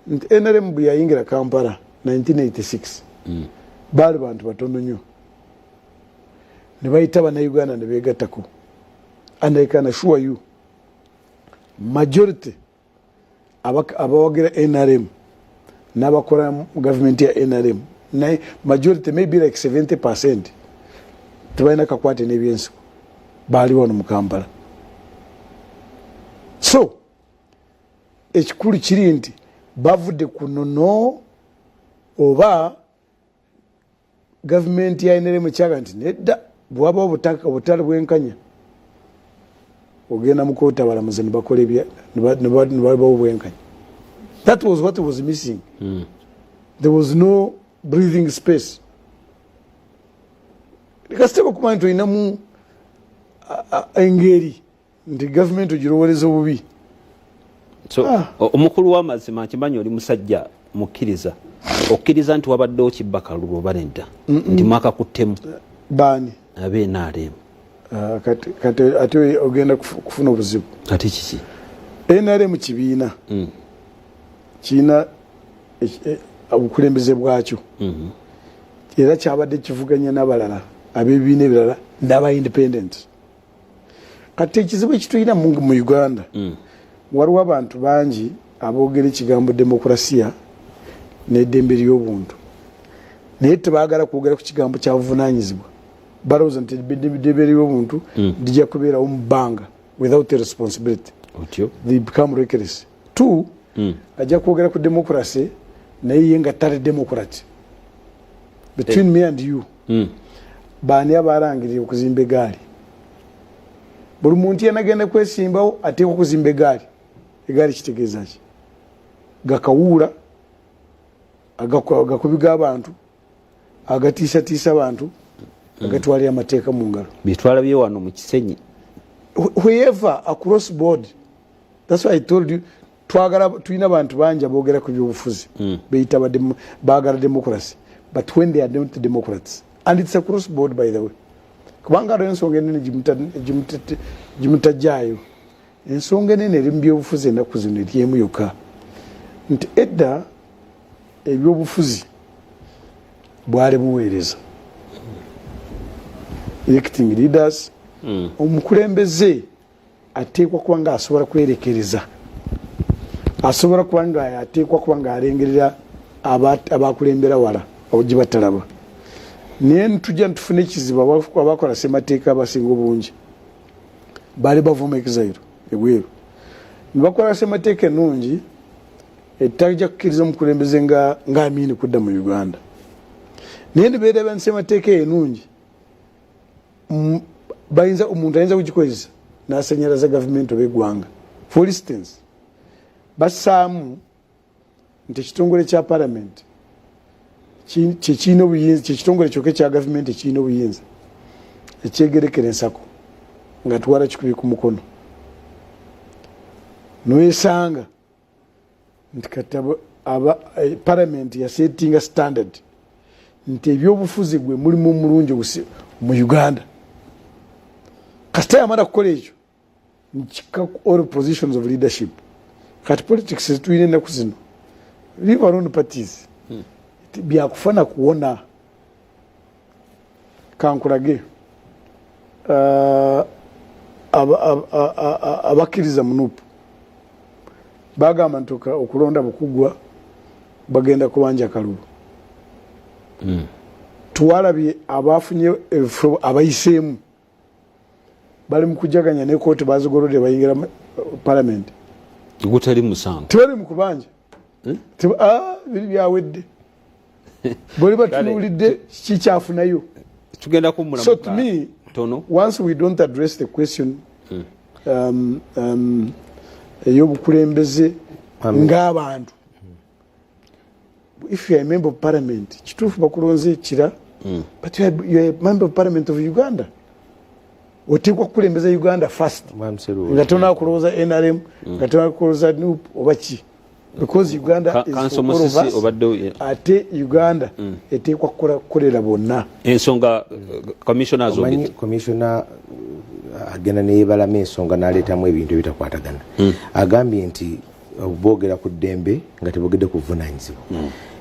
nti NRM bwe yayingira Kampala 1986 baali bantu batono nnyo ne bayita bannayuganda ne beegattako, and I can assure you majority abawagira NRM n'abakola government ya NRM majority maybe like 70% tebalina kakwate n'ebyensiko baali wano mu Kampala. So ekikulu kiri nti bavudde ku nono oba gavumenti ya NRM kyaga nti nedda bwaba obutale bwenkanya ogenda mu koota balamuzi ne bakola ne babawo bwenkanya. That was what was missing. There was no breathing space. Kasiteba kumanya tulinamu engeri nti gavumenti ogirowoleza obubi. So omukulu w'amazima nkimanyi oli musajja mukkiriza okkiriza nti wabadde okibba Kalulu oba nedda nti mwakakuttemu baani NRM kati ate ogenda kufuna obuzibu. Kati kiki NRM kibiina kiina obukulembeze bwakyo era kyabadde kivuganya n'abalala ab'ebibiina ebirala n'aba independent. Kati ekizibu ekitulina mu Uganda waliwo abantu bangi aboogera ekigambo demokrasiya n'eddembe ly'obuntu naye tebaagala kwogera ku kigambo kya buvunaanyizibwa. Balowooza nti eddembe ly'obuntu lijja kubeerawo mu bbanga without a responsibility. They become reckless. Two, ajja kwogera ku democracy naye ye nga tali democrat. Between me and you baani abalangirira okuzimba egaali. Buli muntu yanagenda kwesimbawo ateekwa okuzimba egaali. Egaali kitegeeza ki? Gakawuula agakubiga abantu agatiisatiisa abantu agatwalira amateeka mu ngalo. Bitwala bye wano mu Kisenyi. Whoever across board. That's why I told you tulina abantu bangi aboogera ku byobufuzi beyita baagala democracy, but when they are not democrats, and it's across board by the way. Kubanga aliwo ensonga enene gimutajjaayo. Ensonga enene eri mu byobufuzi ennaku zino eryemu yokka nti edda ebyobufuzi bwali buweereza electing leaders. Omukulembeze ateekwa kuba nga asobola kwerekereza, asobola kuba nga ateekwa kuba nga alengerera abakulembera wala ogibatalaba. Naye ntujja ntufune ekizibu abakola ssemateeka abasinga obungi baali bavumeekezayo ebweru ne bakola ssemateeka ennungi etajja kukkiriza omukulembeze nga Amini kudda mu Uganda. Naye ne beeraba nti ssemateeka ennungi omuntu ayinza kugikozesa n'asenyalaza gavumenti oba eggwanga. For instance, bassaamu nti ekitongole kya palamenti kyekirina obuyinza, kyekitongole kyokka ekya gavumenti ekirina obuyinza ekyegerekera ensako nga tuwala kikubi ku mukono. Noyesanga nti kati palamenti yasetinga standard nti ebyobufuzi gwe mulimu omulungi mu Uganda. Kasita yamala kukola ekyo nkikka all positions of leadership. Kati politics tulina ennaku zino leave alone parties byakufana kuwona. Kankulage abakkiriza munupu bagamba nti okulonda bukugwa bagenda kubanja Kalulu. Tuwalabye abafunye abayiseemu bali mu kujaganya ne kooti bazigolodde bayingira palamenti. Gutali musango tebali mu kubanja biri byawedde boli batunuulidde kikyafunayo. Tugenda kumulamuka. So to me, once we don't address the question ey'obukulembeze ng'abantu, if you are a member of parliament, kituufu bakulonze ekira, but you are a member of parliament of Uganda. Oteekwa kukulembeza Uganda first. Nga tonakulowooza NRM, nga tonakulowooza NUP oba ki. Because Uganda is for all of us. Ate Uganda eteekwa kukolera bonna. Ensonga commissioners omanyi commissioner agenda neyebalama ensonga n'aleetamu ebintu ebitakwatagana. Agambye nti boogera ku ddembe nga teboogedde ku buvunaanyizibwa.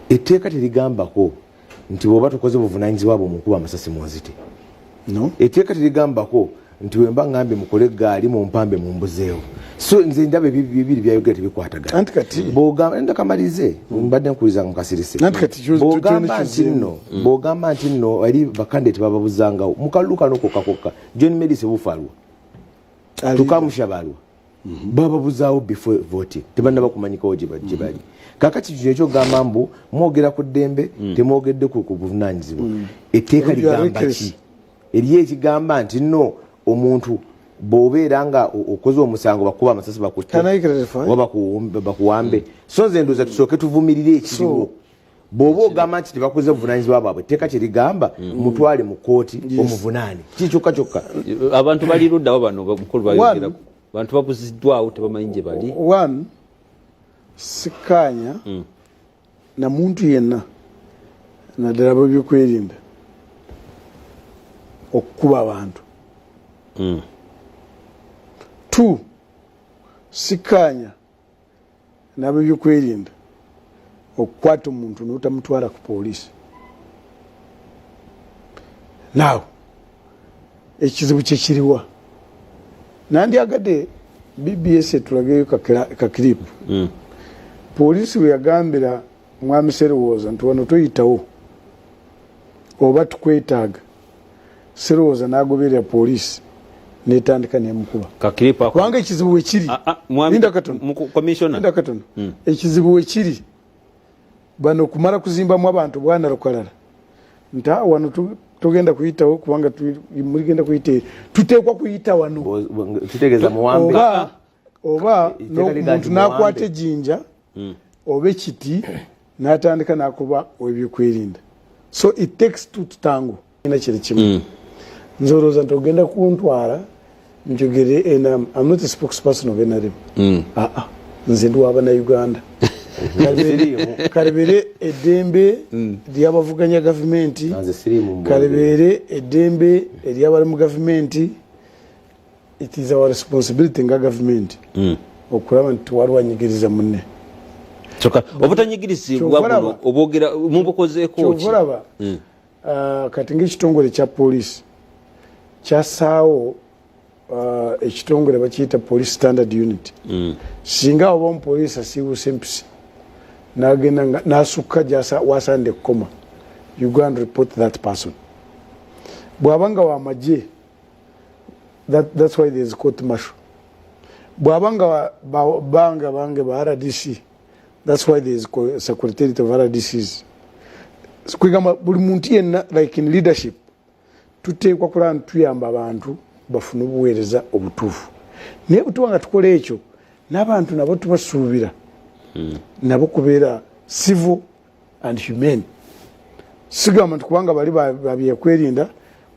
Etteeka terigambako nti bw'oba tukoze buvunaanyizibwa bwo mukuba amasasi mu nzite. No. Etteeka terigambako nti wemba ngambe mukole gaali mu mpambe mu mbuzeewo. So nze ndaba bibiri byayogera tebikwatagana. Anti kati bw'ogamba enda kamalize mbadde nkuliza mu kasirise. Anti kati bw'ogamba nti nno ali bakandidate bababuzangawo mu kalulu kano kokka John Medise bufalwa tukamushabalwa bababuzaawo before voting tebannaba kumanyikawo gye bali kakati kino ekyogamba mbu mwogera ku ddembe temwogedde ku buvunaanyizibwa etteeka ligamba ki eriyo ekigamba nti no omuntu bw'obeera nga okoze omusango bakuba amasasi bakutte oba bakuwambe so nze ndowooza tusooke tuvumirire ekiriwo bw'oba ogamba nti tebakoze buvunaanyizibwa bwabwe etteeka kye ligamba mutwale mu kooti omuvunaane kiki kyokka kyokka abantu bali luddawo bano mukulu bayogerako abantu babuziddwawo tebamanyi gye bali one sikkaanya na muntu yenna naddala bwebyokwerinda okukuba abantu two sikkaanya nabebyokwerinda okukwata omuntu notamutwala ku poliisi naawe ekizibu kyekiriwa nandyagadde BBS etulageyo kakiripu poliisi bwe yagambira mwami Serowooza nti wano toyitawo oba tukwetaaga Serowooza n'agoberera poliisi netandika nemukuba kubanga ekizibu wekiri ekizibu wekiri bano kumala kuzimbamu abantu bwana lukalala nti wano tugenda kuyitawo kubanga muligenda kuyita tuteekwa kuyita wano tutegeeza muwambe oba omuntu nakwata ejjinja oba ekiti natandika nakuba ebyokwerinda so it takes two to tango ina kiri kimu nze olowooza nti ogenda kuntwala njogere I'm not a spokesperson of NRM nze ndi w'Abannayuganda kalebere eddembe ly'abavuganya gavumenti kalebere eddembe ery'abali mu gavumenti it is our responsibility nga gavumenti okulaba nti tewaliwanyigiriza munne obutanyigirizibwa obwogera mubukozeeko kyovalaba kati ng'ekitongole kya poliisi kyasaawo ekitongole bakiyita police standard unit singa oba omupoliisi asiibuse empisi nagenda nasukka wasande ekkoma you go and report that person bw'abanga wamagye that's why there is court martial bw'abanga bange ba RDC that's why there is secretariat of RDCs kwegamba buli muntu yenna like in leadership tuteekwa kulaba ntuyamba abantu bafune obuweereza obutuufu naye butuba nga tukola ekyo n'abantu nabo tubasuubira nabo kubeera civil and humane sigamba nti kubanga bali babyekwerinda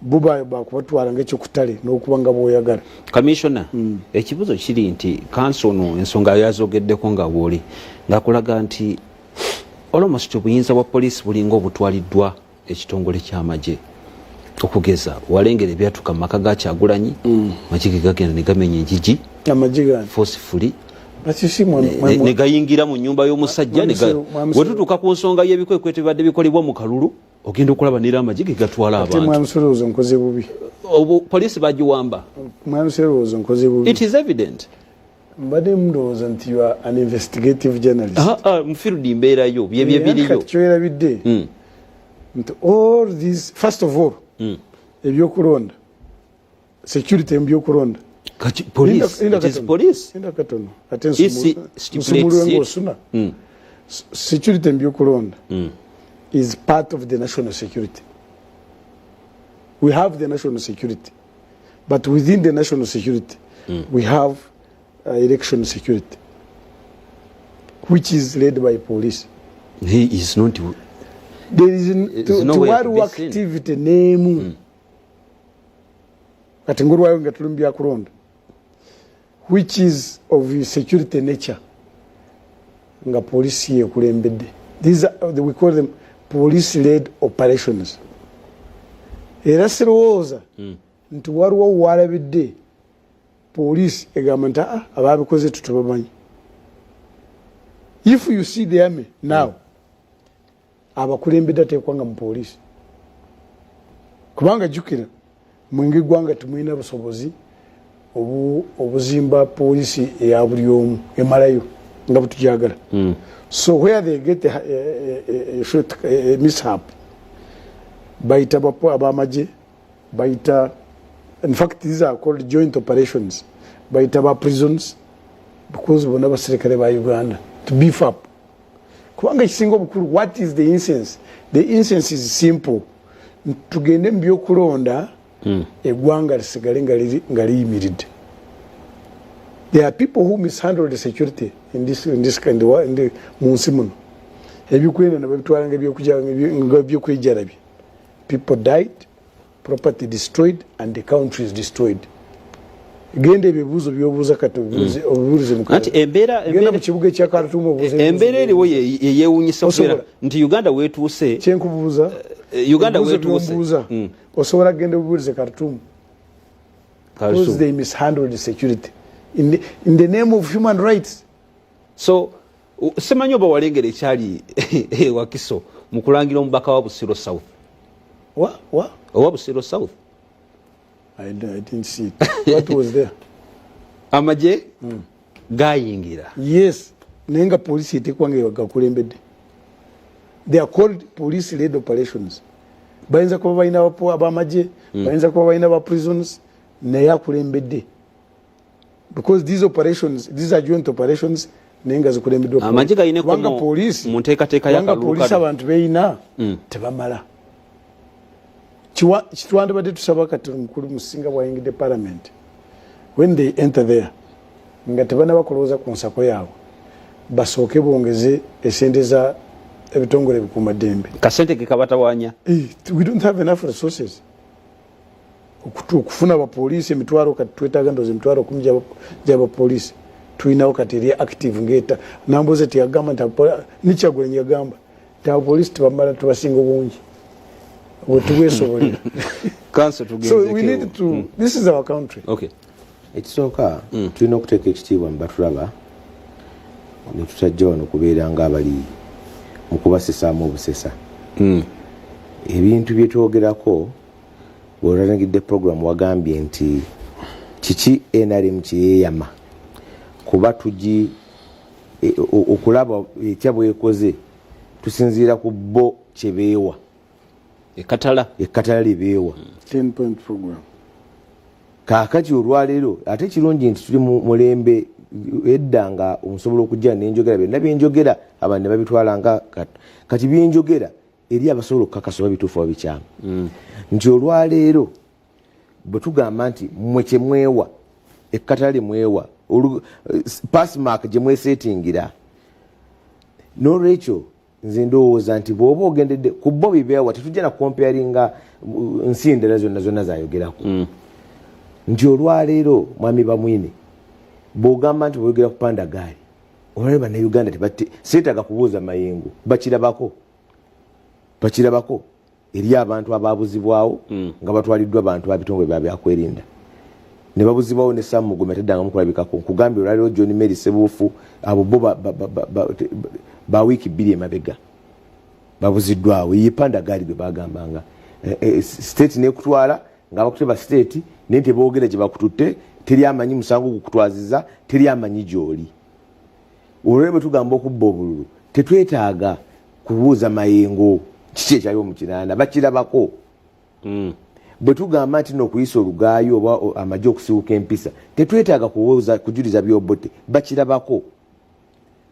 bo bakubatwala ngaekyokutale n'okubanga bwoyagala Commissioner ekibuzo kiri nti kanso no ensonga yazogeddeko nga bwoli ngakulaga nti almost obuyinza bwa poliisi bulinga obutwaliddwa ekitongole ky'amagye okugeza walengera ebyatuka mu maka ga Kyagulanyi magye gagenda ne gamenya enjiji forcefully ne gayingira mu nnyumba y'omusajja wetutuuka ku nsonga y'ebikwekwete bibadde bikolebwa mu kalulu ogenda okulaba nera amagye ge gatwala abantu poliisi bagiwamba it is evident mbadde mundowooza nti you are an investigative journalist mu field mbeerayo byebyo biriyo kyoyerabidde nti all these first of all ebyokulonda security mbyokulonda katono ate nsumulwenga osuna security mbyokulonda is part of the national security. We have the national security, but within the national security we have election security, which is led by police. He is not. There is no activity name katingurwayo ngatulumbya kulonda, which is of security nature nga police yekulembedde. These are we call them police led operations. Era Serowooza nti waliwo walabidde police egamba nti ababikoze tutubamanyi. If you see the army now abakulembedde ateekwanga mu police kubanga jukira mwingi gwanga tumwina busobozi obuzimba police ya buli omu emalayo nga butujagala. So where they get a mishap, baita abamaje, baita, in fact these are called joint operations, baita ba prisons, because bona abaserikale ba Uganda to beef up kubanga kisinga obukulu. What is the incense? The incense is simple. Tugende mu byokulonda eggwanga lisigale nga liyimiridde. There are people who mishandle the security in this kind of mu nsi muno. Ebikwenda nabitwala ng'ebyokwejjarabye. People died, property destroyed, and the country is destroyed. Gende ebibuuzo by'obuuza kati obubuulize mu genda mu kibuga ekya Khartoum obuuze embeera eriwo yeewuunyisa okubeera nti Uganda weetuuse kyenkubuuza Uganda weetuuse osobola kugenda obubuulize Khartoum because they mishandled the security in the name of human rights. So semanyi oba walengera ekyali Wakiso mu kulangira omubaka wa Busiro South owa Busiro South. I didn't see it. What was there? Amaje gayingira. Yes. Nenga police etekwange bagakulembedde. They are called police led operations. Bayinza kuba balina abamaje, bayinza kuba balina ba prisons naye akulembedde. Because these operations, these are joint operations, nenga zikulembedde. Amaje gayine ko police mu nteekateeka ya Kalulu. Police abantu beeyina tebamala. Kitwandibadde tusaba kati mukulu musinga bwayingidde parliament when they enter there nga tebanaba kulowooza ku nsako yaabwe basooke bongeze esente za ebitongole bikuumaddembe. Kasente ke kabatawaanya. We don't have enough resources okufuna abapoliisi emitwalo kati twetaaga ndoza emitwalo 10 gy'abapoliisi tulinawo kati eri active ngeta namboze teyagamba nti Nikyagulanyi yagamba nti abapoliisi tebamala tubasinga obungi. So we need to this is our country. Okay. Ekisooka tulina okuteeka ekitiibwa mu batulaba ne tutajja wano kubeera ng'abali mu kubasesaamu obusesa. Ebintu bye twogerako bw'olangidde program wagambye nti kiki NRM kyeyeeyama kuba tugi okulaba ekyabwekoze tusinziira ku bo kyebeewa ekatala libeewa 10-point program. Kaakati olwaleero ate kirungi nti tuli mu mulembe edda nga omusobola okujja n'enjogera byonna byenjogera abantu ne babitwala nga kati byenjogera eri abasobola okukakasa oba bituufu oba bikyamu nti olwaleero bwe tugamba nti mmwe kye mwewa ekkatala lye mwewa passmark gye mweseetingira n'olwekyo nze ndowooza nti bw'oba ogendedde ku bo bibeewa tetujja na comparinga nsi endala zonna zayogerako nti olwaleero mwami Bamwine bw'ogamba nti bw'oyogera ku panda gaali olwaleero bannayuganda seetaaga kubuuza mayengo bakirabako eri abantu ababuzibwawo nga batwaliddwa abantu babitongole byakwerinda ne babuzibwawo ne Sam Mugoma teddanga mukulabikako nkugambye olwaleero John Mary Sebuufu abo bo ba wiiki 2 emabega babuziddwawo yipanda gaali gwe bagambanga state nekutwala nga bakuteba state nente boogera gye bakututte teri amanyi musango gukutwaziza teri amanyi gy'oli olwaleero bwe tugamba okubba obululu tetwetaaga kubuuza mayengo kiki ekyaliwo mu kinaana bakirabako bwe tugamba nti n'okuyisa olugaayo oba amagye okusibuka empisa tetwetaaga kujuliza byobote bakirabako.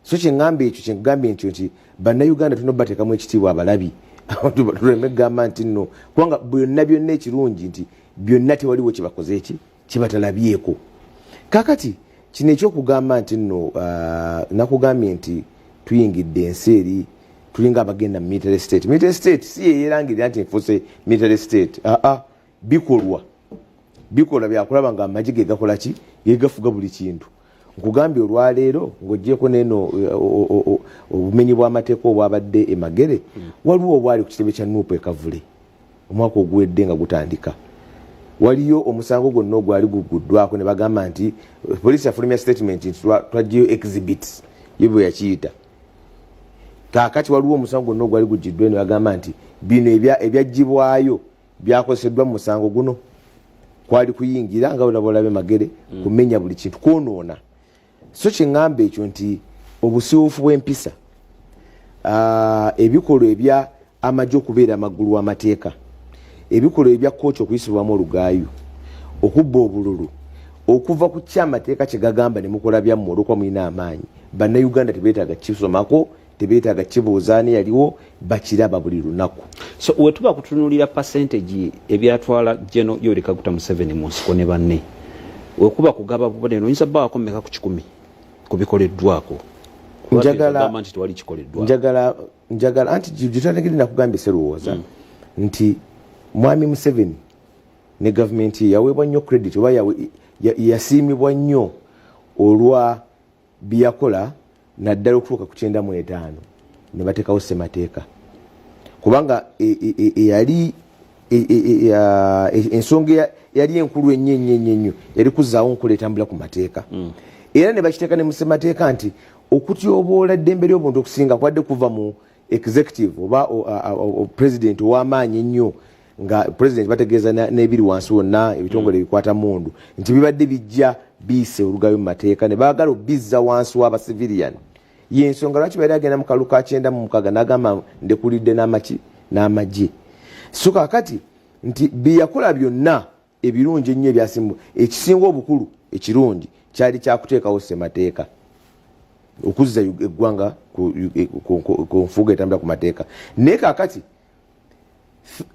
So kyeŋŋamba ekyo kyeŋŋambye nti bannayuganda tulina obateekamu ekitiibwa abalabi tuleme kugamba nti nno kubanga byonna ekirungi nti byonna tewaliwo kyebakoze kyebatalabyeko. Kaakati kino ekyokugamba nti nno nakugambye nti tuyingidde ensi eri tulinga abagenda mu military state. Military state si yeerangirira nti nfuuse military state. Bikolwa byakulaba nga amagye ge gakola ki gegafuga buli kintu. Nkugambye olwaleero ng'oggyeko neno obumenyi bw'amateeka obwabadde emagere waliwo obwali ku kitebe kya Nuupu Kavule omwaka oguwedde nga gutandika. Waliyo omusango gwonna ogwali guguddwako ne bagamba nti poliisi yafulumya statement nti twajjayo exhibits ye bwe yakiyita. Kaakati waliwo omusango gwonna ogwali gugiddwe ne bagamba nti bino ebyaggyibwayo byakozeseddwa mu musango guno kwali kuyingira nga olabolabe magere kumenya buli kintu kwonoona. So kyeŋŋamba ekyo nti obusiiwuufu bw'empisa ebikolwa ebya amagye okubeera amagulu w'amateeka ebikolwa ebya kkooti okuyisibwamu olugaayo okubba obululu okuva ku kyamateeka kyegagamba ne mukola byammwe olwokuba mulina amaanyi bannayuganda tebeetaaga kisomako tebeetaaga kibuuzaani yaliwo bakiraba buli lunaku. So wetuba kutunulira percentage ebyatwala General Yoweri Kaguta Museveni mu nsiko ne banne wekuba kugaba bubonero oyinza bba wakomeka ku 10 kubikoleddwako njagala anti gitandikire nakugambye serowooza nti mwami Museveni ne gavumenti yaweebwa nnyo credit oba yasiimibwa nnyo olwa byakola naddala okutuuka ku 95 ne bateekawo ssemateeka kubanga yali ensonga yali enkulu ennyo yali kuzaawo nkola etambula ku mateeka era ne bakiteeka ne mu ssemateeka nti okutyoboola eddembe ly'obuntu okusinga kwadde kuva mu executive oba president ow'amaanyi ennyo nga president bategeeza n'ebiri wansi wonna ebitongole ebikwata mundu nti bibadde bijja biise olugayo mu mateeka ne baagala obizza wansi w'abacivilian y'ensonga lwaki bali agenda mu kalulu ka 96 n'agamba ndekulidde n'amagye so kaakati nti byeyakola byonna ebirungi ennyo ebyasimbu ekisinga obukulu ekirungi kyali kyakuteekawo ssemateeka okuzza eggwanga ku nfuga etambula ku mateeka naye kaakati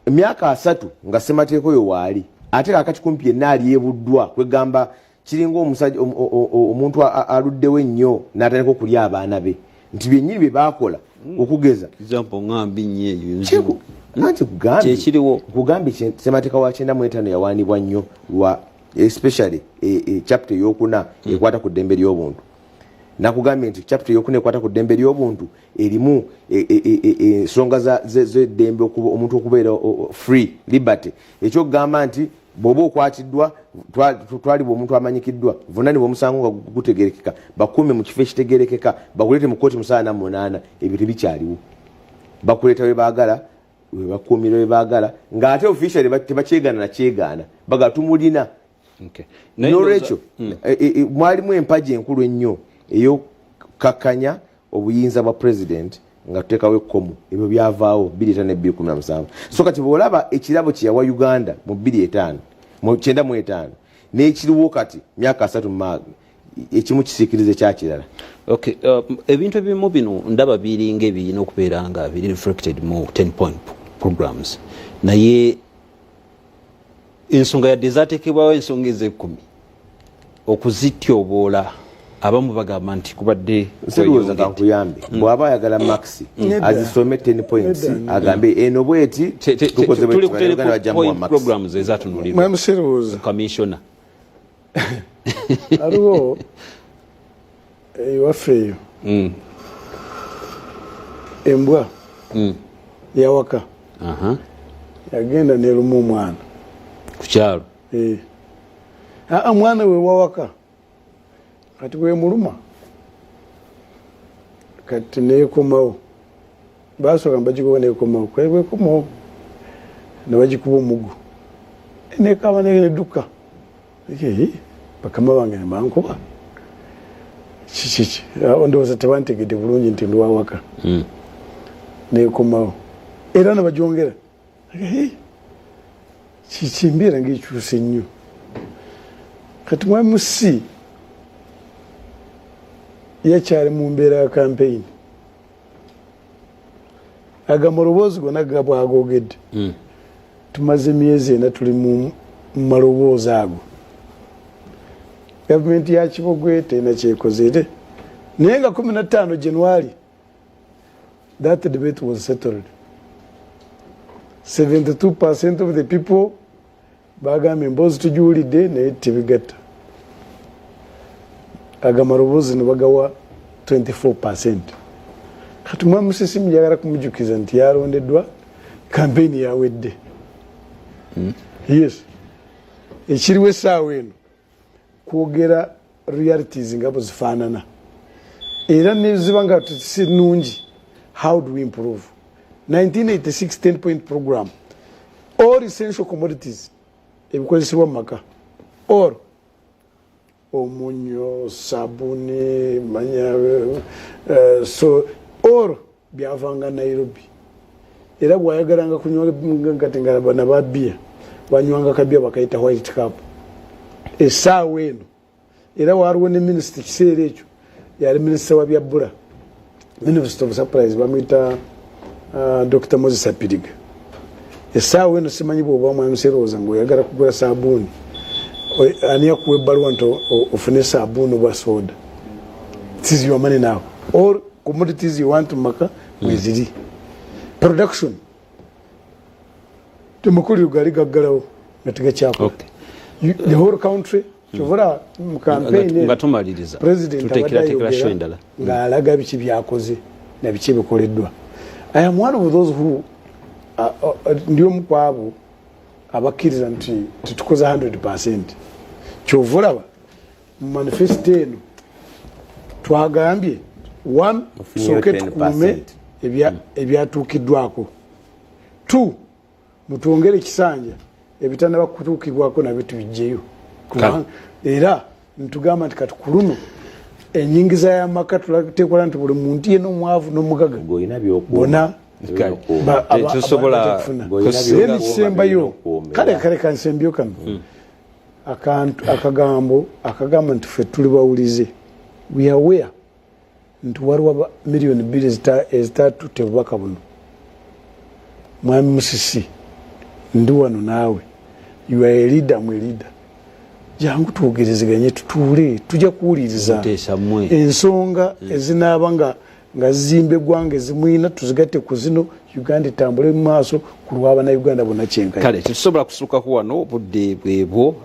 emyaka 3 nga ssemateeka oyo waali ate kaakati kumpi yenna alyebuddwa kwegamba kiringa omusajja omuntu aluddewo ennyo n'atandika okulya abaana be nti byennyini bye baakola okugeza nanti kugambye ssemateeka wa 95 yawaanibwa nnyo lwa especially chapter eyokuna ekwata ku ddembe ly'obuntu nakugambye nti chapter eyokuna ekwata ku ddembe ly'obuntu erimu ensonga z'eddembe omuntu okubeera free liberty ekyokugamba nti bw'oba okwatiddwa twalibwa omuntu amanyikiddwa vunanibwa omusango nga gutegerekeka bakuume mu kifo ekitegerekeka bakuleete mu kooti 78 ebyo tebikyaliwo bakuleeta we baagala webakuumira we baagala ng'ate officially tebakyegaana nakyegaana bagatumulina n'olwekyo mwalimu empaji enkulu ennyo ey'okukakkanya obuyinza bwa president nga tuteekawo ekkomo ebyo byavaawo 2017 so kati bw'olaba ekirabo kye yawa Uganda mu 95 n'ekiriwo kati myaka 3 ekimu kisiikirize kyakirala. Okay, ebintu ebimu bino ndaba biringa ebirina okubeera nga biri reflected mu 10-point programs naye ensonga yadde zaateekebwawo ensonga ez'e10 okuzityoboola abamu bagamba nti kubadde sirowooza kankuyambe bw'aba ayagala maxi azisome 10 points agambe eno bweti tukoze programs ezatunulibwa commissioner aliwo ewaffe eyo embwa yawaka yagenda neruma omwana ku kyalo mwana we wawaka kati bwemuluma kati neekomawo basooka mbagikuba neekomawo bwekomawo nebagikuba omugu nekaba nedduka bakama bange nebankuba kiki ndowooza tebantegedde bulungi nti ndi wawaka neekomawo era nebajongera kikimbeera ngaekyuse nnyo kati mwami musi yakyali mu mbeera ya campaign agamba olowoozi gonna gabwagogedde tumaze emyezi ena tuli mu malowoozi ago gavumenti ya Kibogwe tena kyekozere naye nga 15 January that debate was settled. 72% of the people bagambye mbozi tujuulidde naye tebigatta agamarobozi ne bagawa 24%. Kati mwami Musisi njagala kumujukiza nti yalondeddwa kampeni yawedde. Yes. Ekiriwo essaawa eno kwogera realities nga bwe zifaanana era neziba nga si nnungi. How do we improve? 1986 10-point program. All essential commodities ebikozesebwa mu maka or omunyo, sabuni, manya so or byavanga Nairobi. Era bwayagalanga kunywa kati nga bana babia banywanga kabia bakaita white cup. essaawa eno era waliwo ne minisita kiseera ekyo yali minisita wa byabbula Minister of Surprise bamwita Dr. Moses Apiriga essaawa eno simanyi bw'oba mwami Serooza ng'oyagala kugula saabuuni ani yakuwa ebbaluwa nti ofune saabuuni oba soda. This is your money now. Or commodities you want to maka mweziri. Production. Temukuli ugali gaggalawo nga tegakyakola. The whole country kyovula mu campaign ngatumaliriza tuteekera show endala ng'alaga biki byakoze na biki bikoleddwa. I am one of those who ndi omu ku abo abakkiriza nti tetukoze 100%. Kyovulaba mu manifesto eno twagambye sooke tukuume ebyatuukiddwako. 2 mutwongere ekisanja ebitannaba kutuukibwako nabyo tubijjeyo. Era ntugamba nti kati ku luno enyingiza y'amaka tulateekola nti buli muntu yenna omwavu n'omugaga bona nekisembayo kale kansembyo kano akagambo nti ffe tuli bawulize we are aware nti waliwo miliyoni 2 ezitatutte bubaka buno. Mwami Musisi ndi wano naawe you are a leader mwe leader jangu twogerezeganye tutuule tujja kuwuliriza ensonga ezinaaba nga zimbe gwange zimwina tuzigatte ku zino Uganda etambule mu maaso ku lw'Abannayuganda bonna kyenkanya. Kale tetusobola kusukako wano obudde bwebwo.